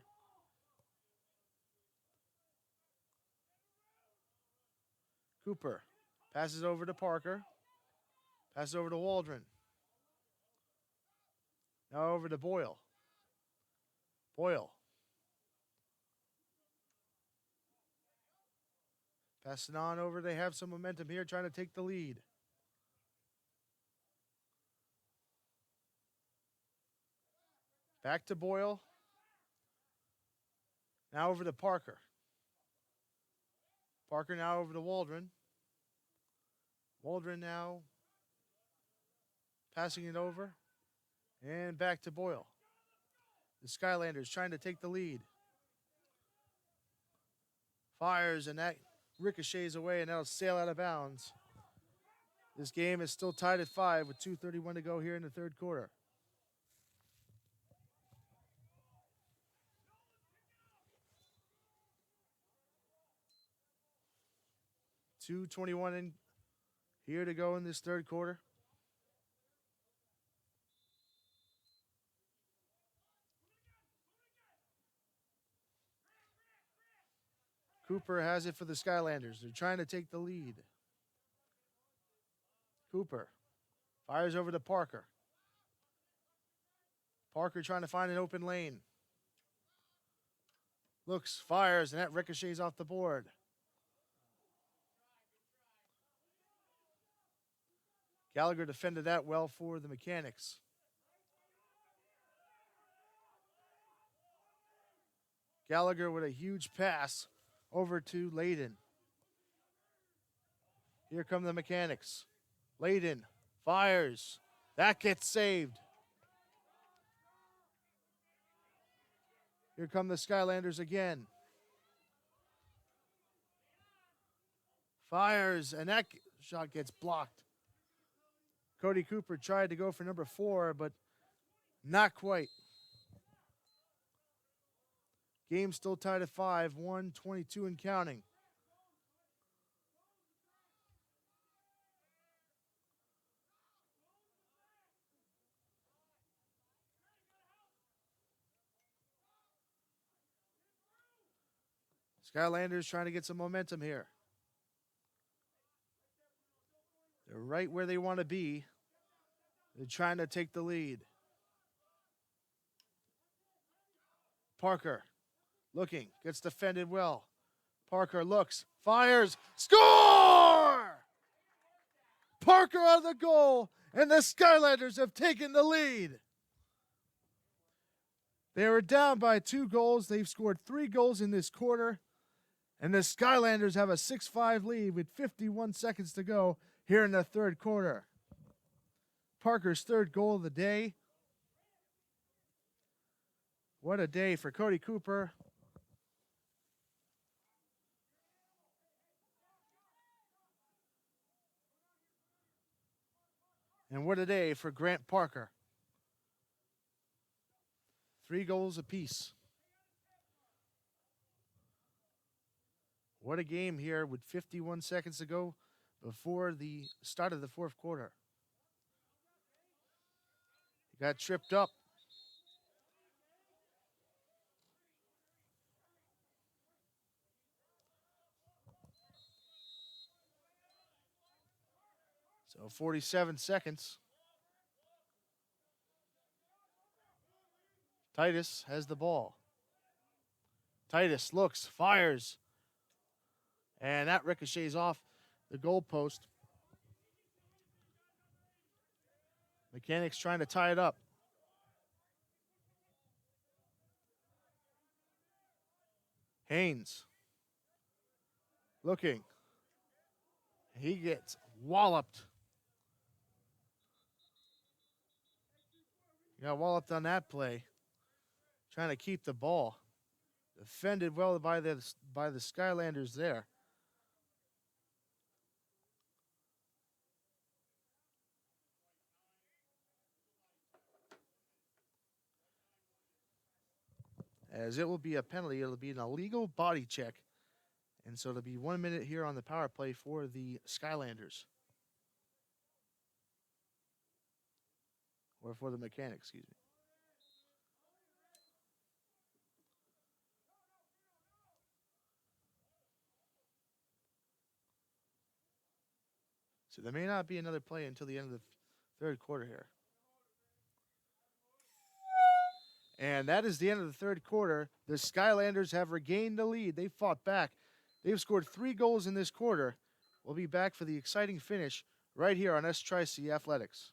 S1: Cooper passes over to Parker. Passes over to Waldron. Now over to Boyle. Boyle. Passing on over. They have some momentum here, trying to take the lead. Back to Boyle. Now over to Parker. Parker now over to Waldron. Waldron now passing it over. And back to Boyle. The Skylanders trying to take the lead. Fires, and that ricochets away, and that'll sail out of bounds. This game is still tied at 5 with 2:31 to go here in the third quarter. .221 in here to go in this third quarter. Cooper has it for the Skylanders. They're trying to take the lead. Cooper fires over to Parker. Parker trying to find an open lane. Looks, fires, and that ricochets off the board. Gallagher defended that well for the Mechanics. Gallagher with a huge pass over to Layden. Here come the Mechanics. Layden fires. That gets saved. Here come the Skylanders again. Fires, and that shot gets blocked. Cody Cooper tried to go for number 4, but not quite. Game still tied at 5, 1:22 and counting. Skylanders trying to get some momentum here. They're right where they want to be. They're trying to take the lead. Parker looking, gets defended well. Parker looks, fires, score! Parker out of the goal, and the Skylanders have taken the lead. They were down by 2 goals. They've scored 3 goals in this quarter, and the Skylanders have a 6-5 lead with 51 seconds to go here in the third quarter. Parker's 3rd goal of the day. What a day for Cody Cooper. And what a day for Grant Parker. 3 goals apiece. What a game here with 51 seconds to go before the start of the 4th quarter. He got tripped up. So 47 seconds. Titus has the ball. Titus looks, fires. And that ricochets off the goal post. Mechanics trying to tie it up. Haynes looking. He gets walloped. He got walloped on that play. Trying to keep the ball. Defended well by the Skylanders there. As it will be a penalty, it'll be an illegal body check. And so it'll be 1 minute here on the power play for the Skylanders. Or for the Mechanics, excuse me. So there may not be another play until the end of the 3rd quarter here. And that is the end of the 3rd quarter. The Skylanders have regained the lead. They fought back. They've scored 3 goals in this quarter. We'll be back for the exciting finish right here on S-Tri-C Athletics.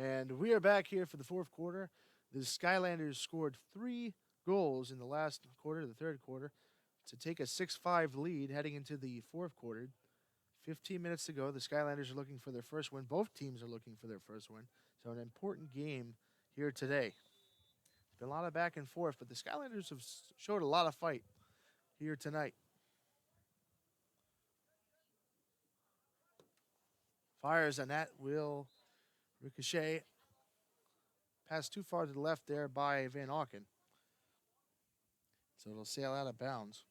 S1: And we are back here for the fourth quarter. The Skylanders scored 3 goals in the last quarter, the third quarter, to take a 6-5 lead heading into the fourth quarter. 15 minutes to go. The Skylanders are looking for their first win. Both teams are looking for their first win. So an important game here today. It's been a lot of back and forth, but the Skylanders have showed a lot of fight here tonight. Fires, and that will ricochet. Pass too far to the left there by Van Auken. So it'll sail out of bounds.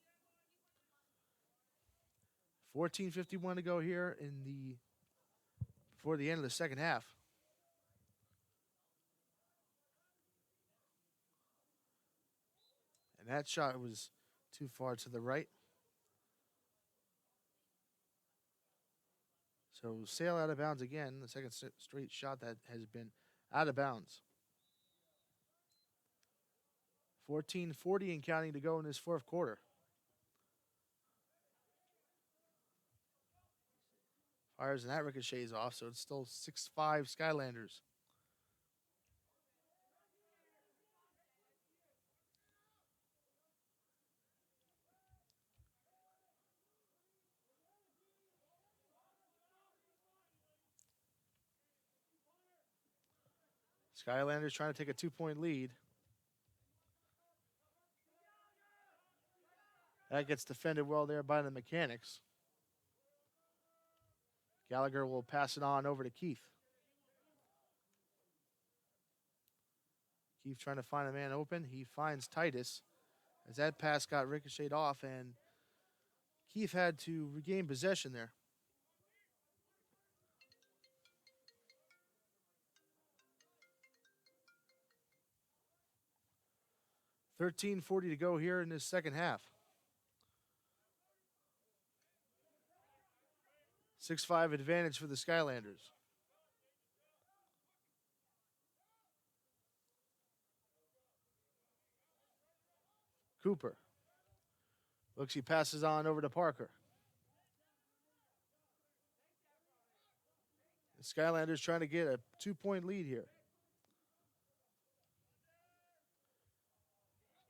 S1: 14:51 to go here before the end of the second half. And that shot was too far to the right. So sail out of bounds again. The second straight shot that has been out of bounds. 14:40 and counting to go in this fourth quarter. Fires and that ricochets off, so it's still 6-5 Skylanders. Skylanders trying to take a 2-point lead. That gets defended well there by the Mechanics. Gallagher will pass it on over to Keith. Keith trying to find a man open. He finds Titus as that pass got ricocheted off, and Keith had to regain possession there. $13:40 to go here in this second half. 6-5 advantage for the Skylanders. Cooper. Looks, he passes on over to Parker. The Skylanders trying to get a 2-point lead here.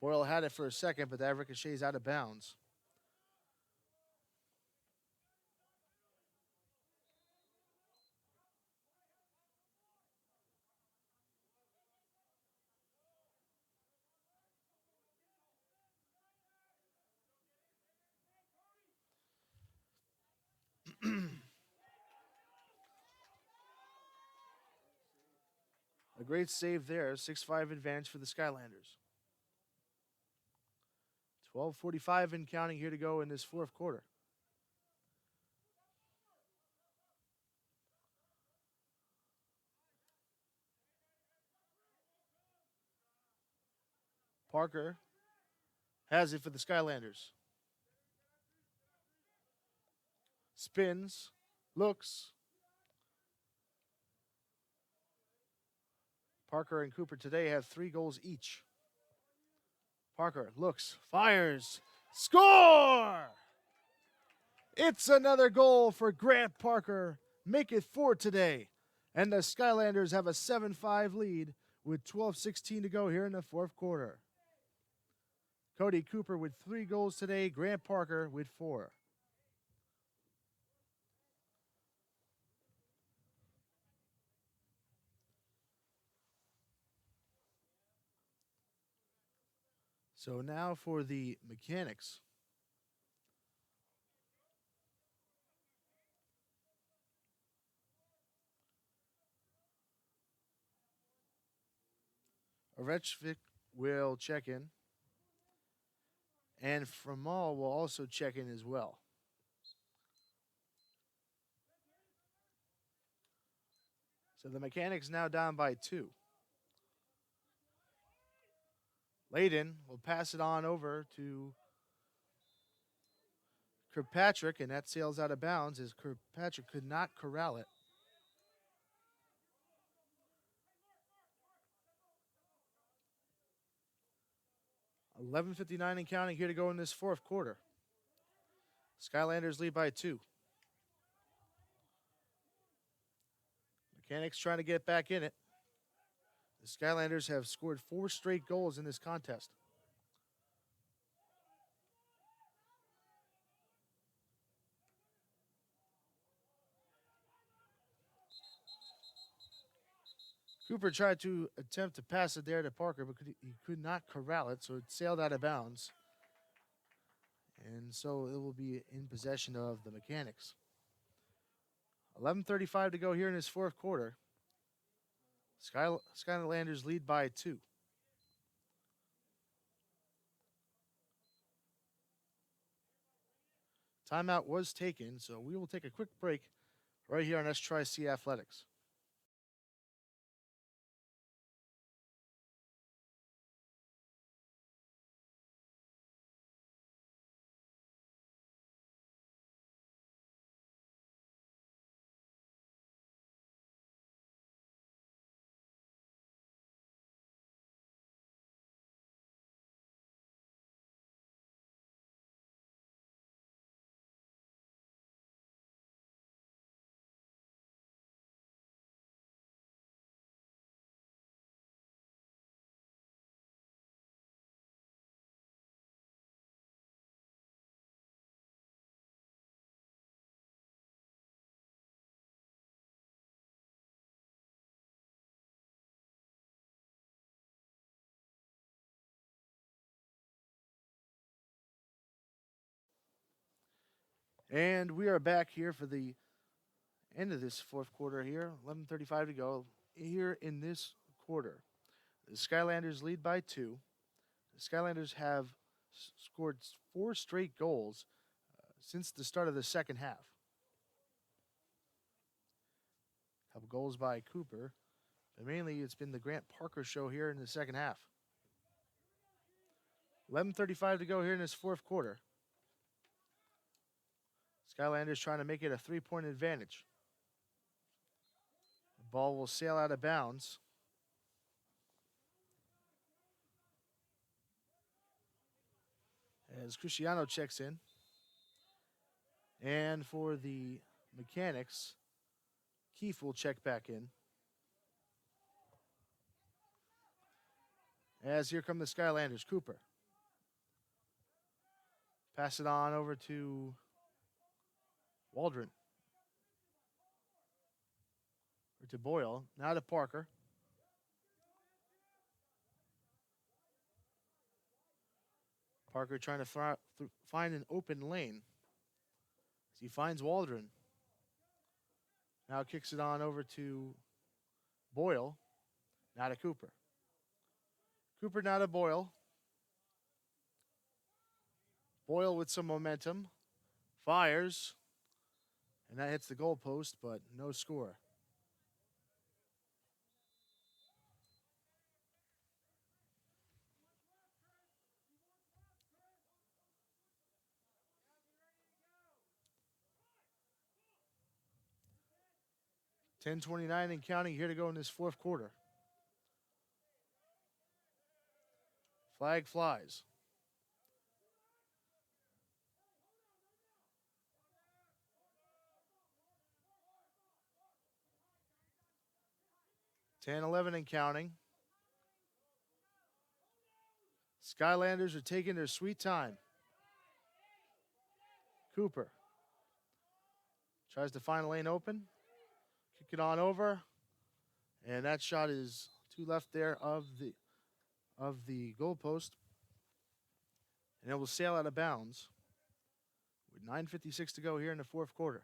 S1: Boyle had it for a second, but that ricochets out of bounds. A great save there. 6-5 advantage for the Skylanders. 12:45 and counting here to go in this fourth quarter. Parker has it for the Skylanders. Spins, looks. Parker and Cooper today have 3 goals each. Parker looks, fires, score! It's another goal for Grant Parker. Make it 4 today. And the Skylanders have a 7-5 lead with 12:16 to go here in the fourth quarter. Cody Cooper with 3 goals today, Grant Parker with 4. So now for the Mechanics. Ovechvik will check in. And Framal will also check in as well. So the Mechanics now down by 2. Layden will pass it on over to Kirkpatrick, and that sails out of bounds as Kirkpatrick could not corral it. $11:59 and counting here to go in this fourth quarter. Skylanders lead by 2. Mechanics trying to get back in it. The Skylanders have scored 4 straight goals in this contest. Cooper tried to attempt to pass it there to Parker, but he could not corral it, so it sailed out of bounds. And so it will be in possession of the Mechanics. 11:35 to go here in this fourth quarter. Skylanders lead by 2. Timeout was taken, so we will take a quick break right here on STRI-C Athletics. And we are back here for the end of this fourth quarter here. 11:35 to go here in this quarter. The Skylanders lead by 2. The Skylanders have scored 4 straight goals since the start of the second half. A couple goals by Cooper, but mainly it's been the Grant Parker show here in the second half. 11:35 to go here in this fourth quarter. Skylanders trying to make it a 3-point advantage. The ball will sail out of bounds. As Cristiano checks in. And for the Mechanics, Keefe will check back in. As here come the Skylanders, Cooper. Pass it on over to Waldron. Or to Boyle. Now to Parker. Parker trying to find an open lane. As he finds Waldron. Now kicks it on over to Boyle. Now to Cooper. Cooper now to Boyle. Boyle with some momentum. Fires. And that hits the goalpost, but no score. .10:29 and counting here to go in this fourth quarter. Flag flies. .10:11 and counting. Skylanders are taking their sweet time. Cooper tries to find a lane open. Kick it on over. And that shot is to left there of the goalpost. And it will sail out of bounds with 9:56 to go here in the fourth quarter.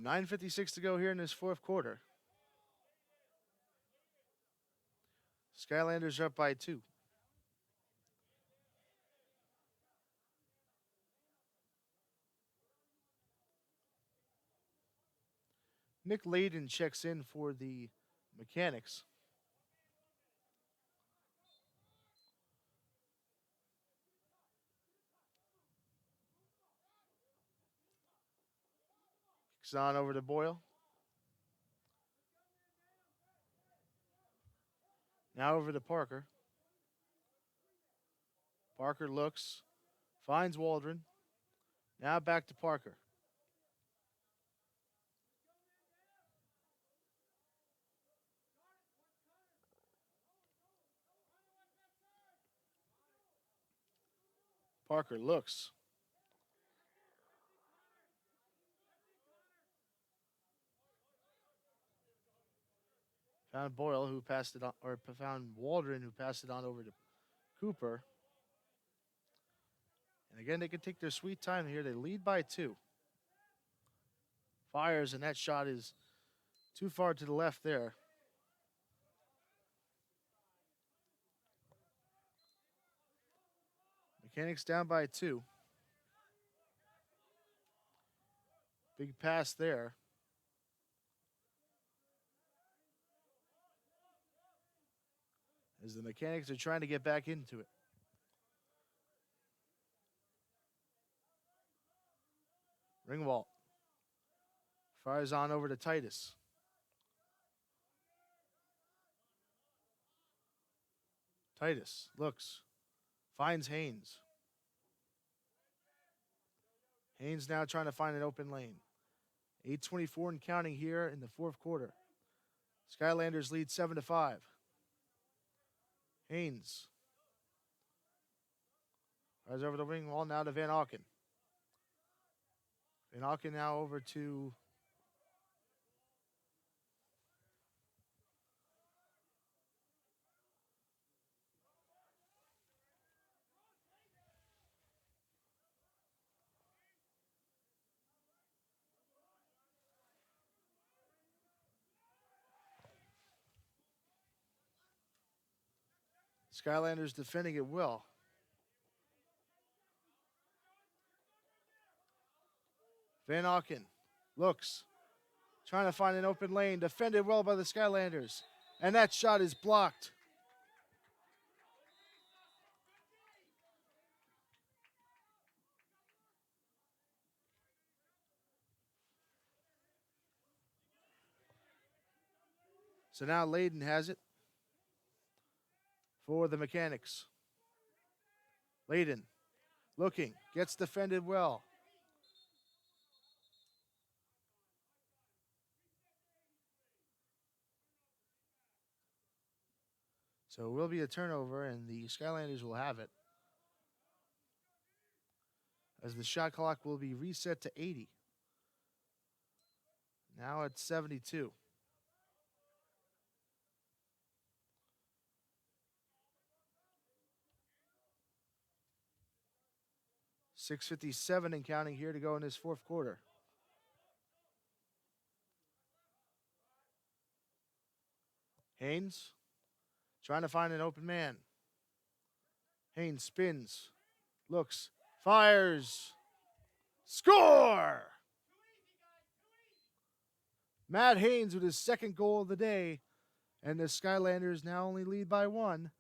S1: .956 to go here in this fourth quarter. Skylanders are up by 2. Nick Layden checks in for the Mechanics. Kicks it on over to Boyle. Now over to Parker. Parker looks, finds Waldron. Now back to Parker. Parker looks. Found Boyle, who passed it on, or found Waldron, who passed it on over to Cooper. And again, they can take their sweet time here. They lead by 2. Fires, and that shot is too far to the left there. Mechanics down by 2. Big pass there. As the Mechanics are trying to get back into it. Ringwalt fires on over to Titus. Titus looks, finds Haynes. Haynes now trying to find an open lane. 8:24 and counting here in the fourth quarter. Skylanders lead 7-5. Haynes fires over the wing wall now to Van Auken. Van Auken now over to Skylanders defending it well. Van Auken looks, trying to find an open lane, defended well by the Skylanders, and that shot is blocked. So now Layden has it for the Mechanics. Layden looking, gets defended well. So it will be a turnover, and the Skylanders will have it, as the shot clock will be reset to 80. Now it's 72. .657 and counting here to go in this fourth quarter. Haynes trying to find an open man. Haynes spins, looks, fires, score! Matt Haynes with his second goal of the day, and the Skylanders now only lead by 1.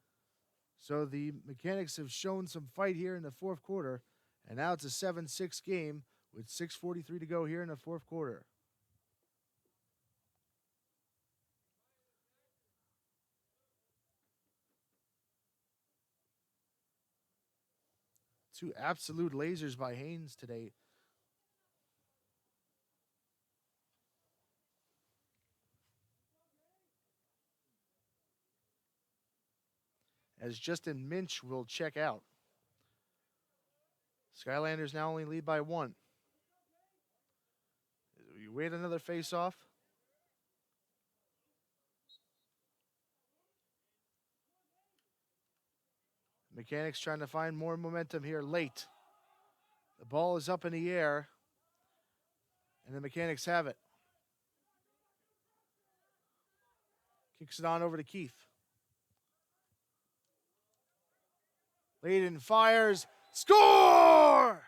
S1: So the Mechanics have shown some fight here in the fourth quarter, and now it's a 7-6 game with 6:43 to go here in the fourth quarter. Two absolute lasers by Haynes today. As Justin Minch will check out. Skylanders now only lead by 1. You wait another face-off. Mechanics trying to find more momentum here late. The ball is up in the air, and the Mechanics have it. Kicks it on over to Keith. Layden fires, score!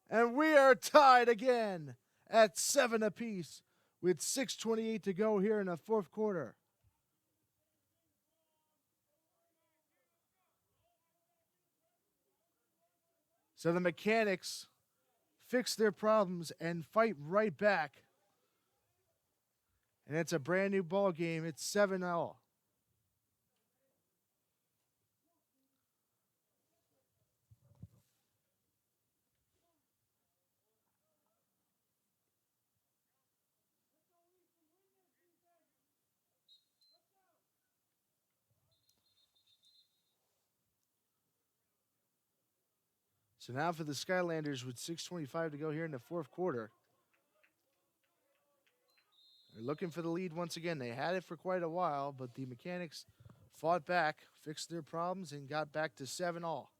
S1: And we are tied again at 7 apiece with 6:28 to go here in the fourth quarter. So the Mechanics fix their problems and fight right back. And it's a brand new ball game. It's 7-0. So now for the Skylanders with 6:25 to go here in the fourth quarter. They're looking for the lead once again. They had it for quite a while, but the Mechanics fought back, fixed their problems, and got back to 7-all.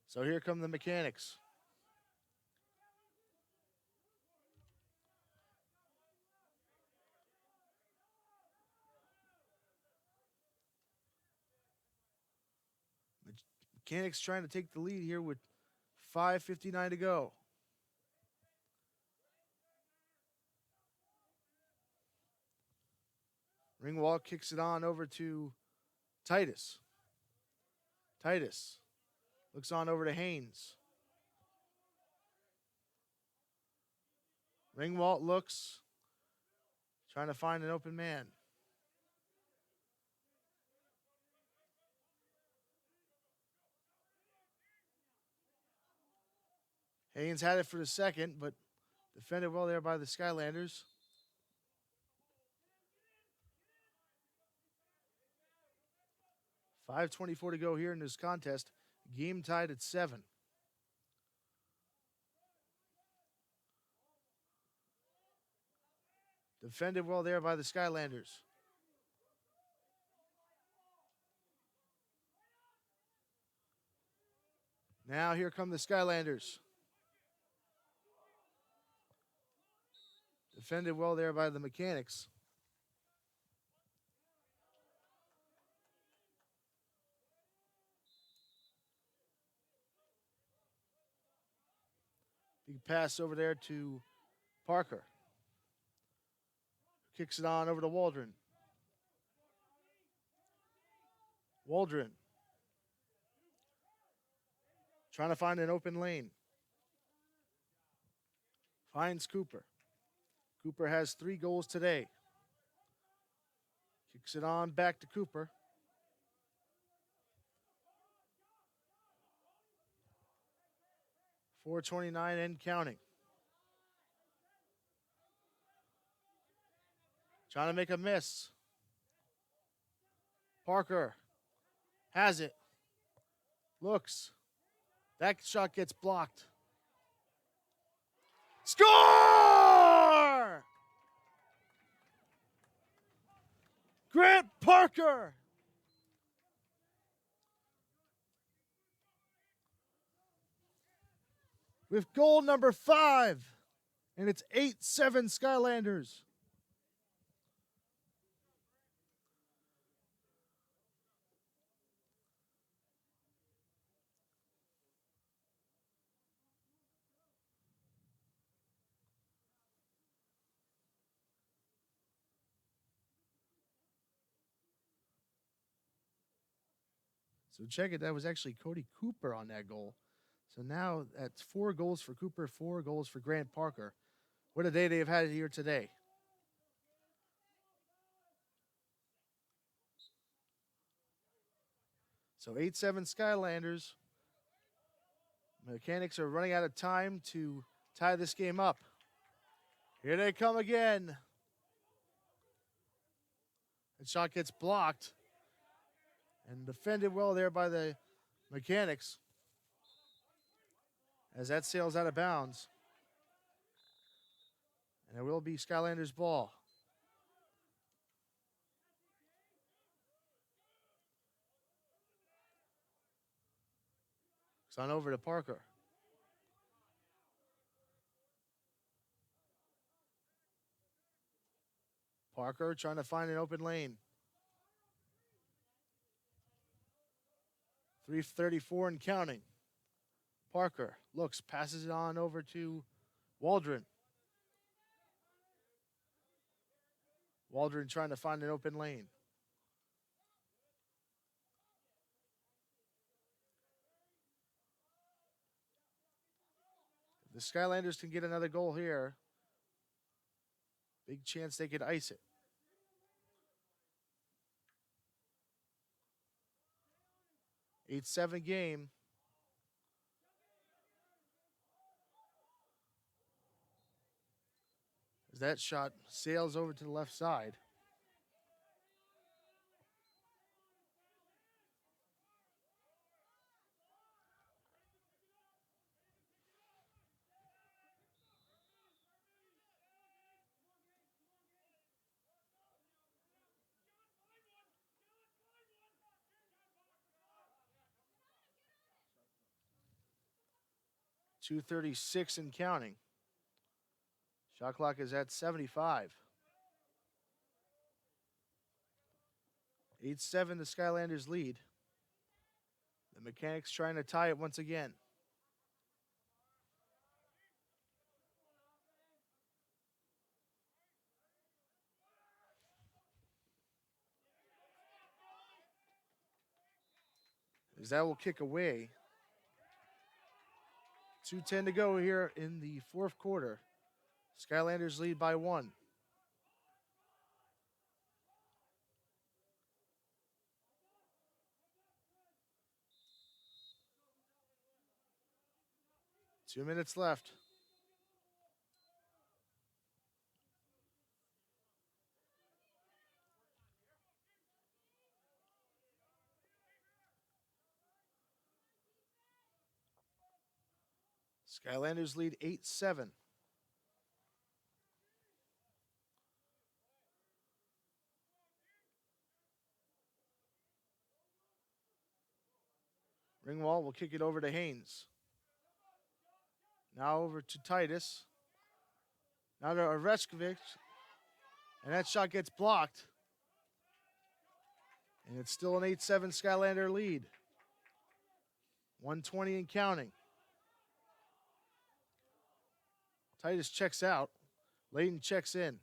S1: So here come the Mechanics. Mechanics trying to take the lead here with 5:59 to go. Ringwald kicks it on over to Titus. Titus looks on over to Haynes. Ringwald looks, trying to find an open man. Haynes had it for the second, but defended well there by the Skylanders. .524 to go here in this contest. Game tied at 7. Defended well there by the Skylanders. Now here come the Skylanders. Defended well there by the Mechanics. Big pass over there to Parker. Kicks it on over to Waldron. Waldron trying to find an open lane. Finds Cooper. Cooper has 3 goals today. Kicks it on back to Cooper. .429 and counting. Trying to make a miss. Parker has it. Looks. That shot gets blocked. Score! Grant Parker. With goal number 5. And it's 8-7 Skylanders. So check it, that was actually Cody Cooper on that goal. So now that's 4 goals for Cooper, 4 goals for Grant Parker. What a day they have had here today. So 8-7 Skylanders. Mechanics are running out of time to tie this game up. Here they come again. The shot gets blocked. And defended well there by the Mechanics. As that sails out of bounds. And it will be Skylanders' ball. It's on over to Parker. Parker trying to find an open lane. 3:34 and counting. Parker looks, passes it on over to Waldron. Waldron trying to find an open lane. The Skylanders can get another goal here. Big chance they could ice it. Eight-7 game. As that shot sails over to the left side. .236 and counting. Shot clock is at 75. 8-7 the Skylanders lead. The Mechanics trying to tie it once again. As that will kick away. 2:10 to go here in the fourth quarter. Skylanders lead by 1. Two minutes left. Skylanders lead 8-7. Ringwald will kick it over to Haynes. Now over to Titus. Now to Oreshkovic. And that shot gets blocked. And it's still an 8-7 Skylander lead. 1:20 and counting. Titus checks out. Layton checks in.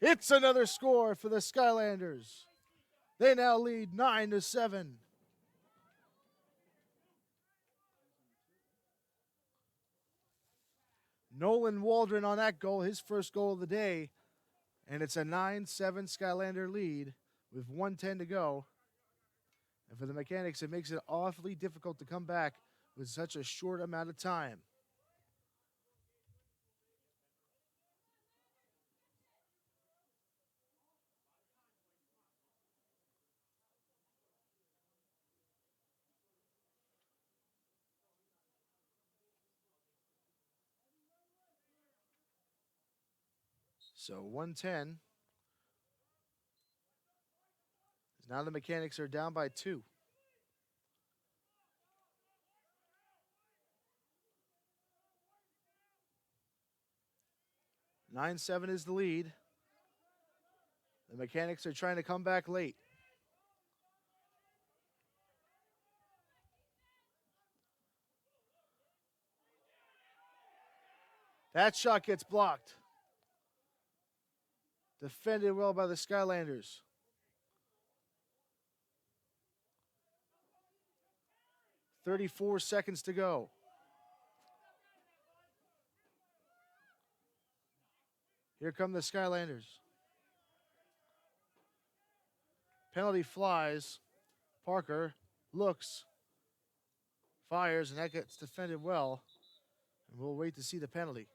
S1: It's another score for the Skylanders. They now lead 9-7. Nolan Waldron on that goal, his first goal of the day. And it's a 9-7 Skylander lead with 1:10 to go. And for the Mechanics, it makes it awfully difficult to come back with such a short amount of time. So 1:10. Now the Mechanics are down by 2. (9-7) is the lead. The Mechanics are trying to come back late. That shot gets blocked. Defended well by the Skylanders. 34 seconds to go. Here come the Skylanders. Penalty flies. Parker looks, fires, and that gets defended well. And we'll wait to see the penalty.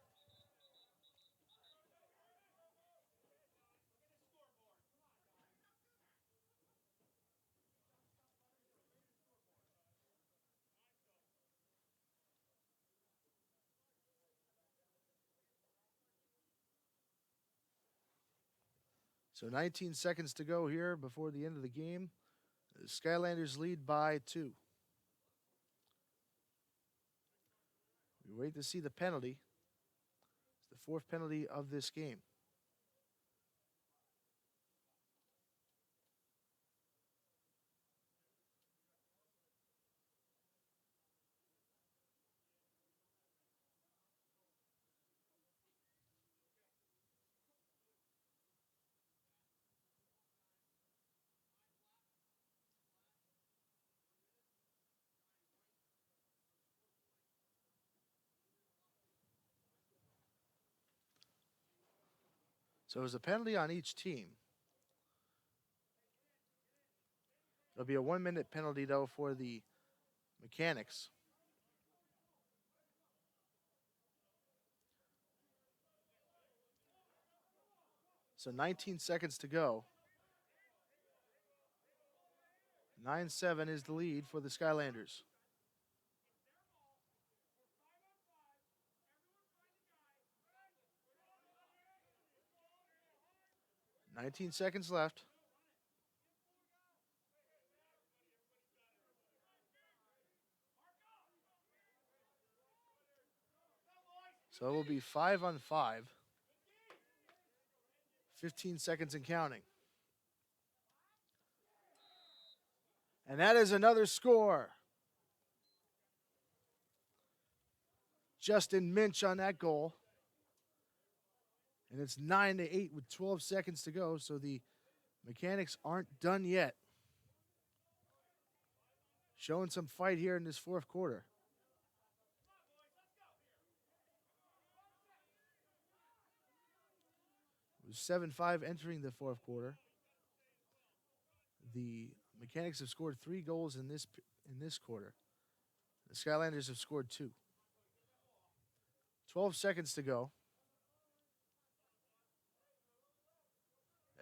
S1: So 19 seconds to go here before the end of the game. The Skylanders lead by 2. We wait to see the penalty. It's the fourth penalty of this game. So it was a penalty on each team. There'll be a 1-minute penalty, though, for the Mechanics. So 19 seconds to go. 9-7 is the lead for the Skylanders. "19 seconds left. So it will be 5-on-5. 15 seconds and counting. And that is another score. Justin Minch on that goal. And it's 9-8 with 12 seconds to go, so the Mechanics aren't done yet. Showing some fight here in this fourth quarter. It was 7-5 entering the fourth quarter. The Mechanics have scored 3 goals in this quarter. The Skylanders have scored 2. 12 seconds to go.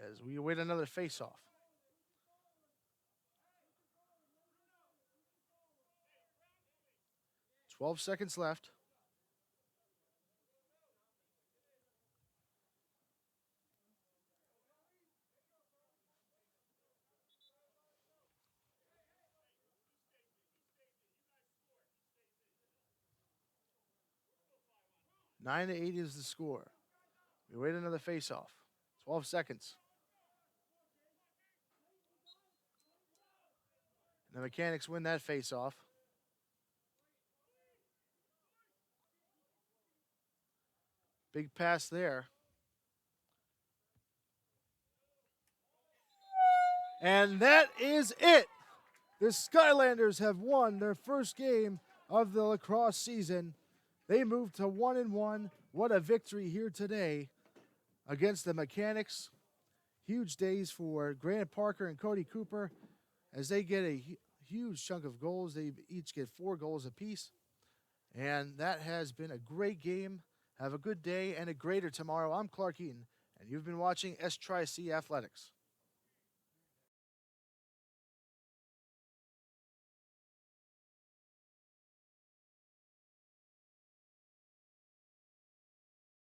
S1: As we await another face-off. "12 seconds left. Nine to 8 is the score. We wait another face-off. 12 seconds. And the Mechanics win that face-off. Big pass there. And that is it. The Skylanders have won their first game of the lacrosse season. They moved to 1-1. What a victory here today against the Mechanics. Huge days for Grant Parker and Cody Cooper as they get a huge chunk of goals. They each get 4 goals apiece. And that has been a great game. Have a good day and a greater tomorrow. I'm Clark Eaton, and you've been watching NJCAA Athletics.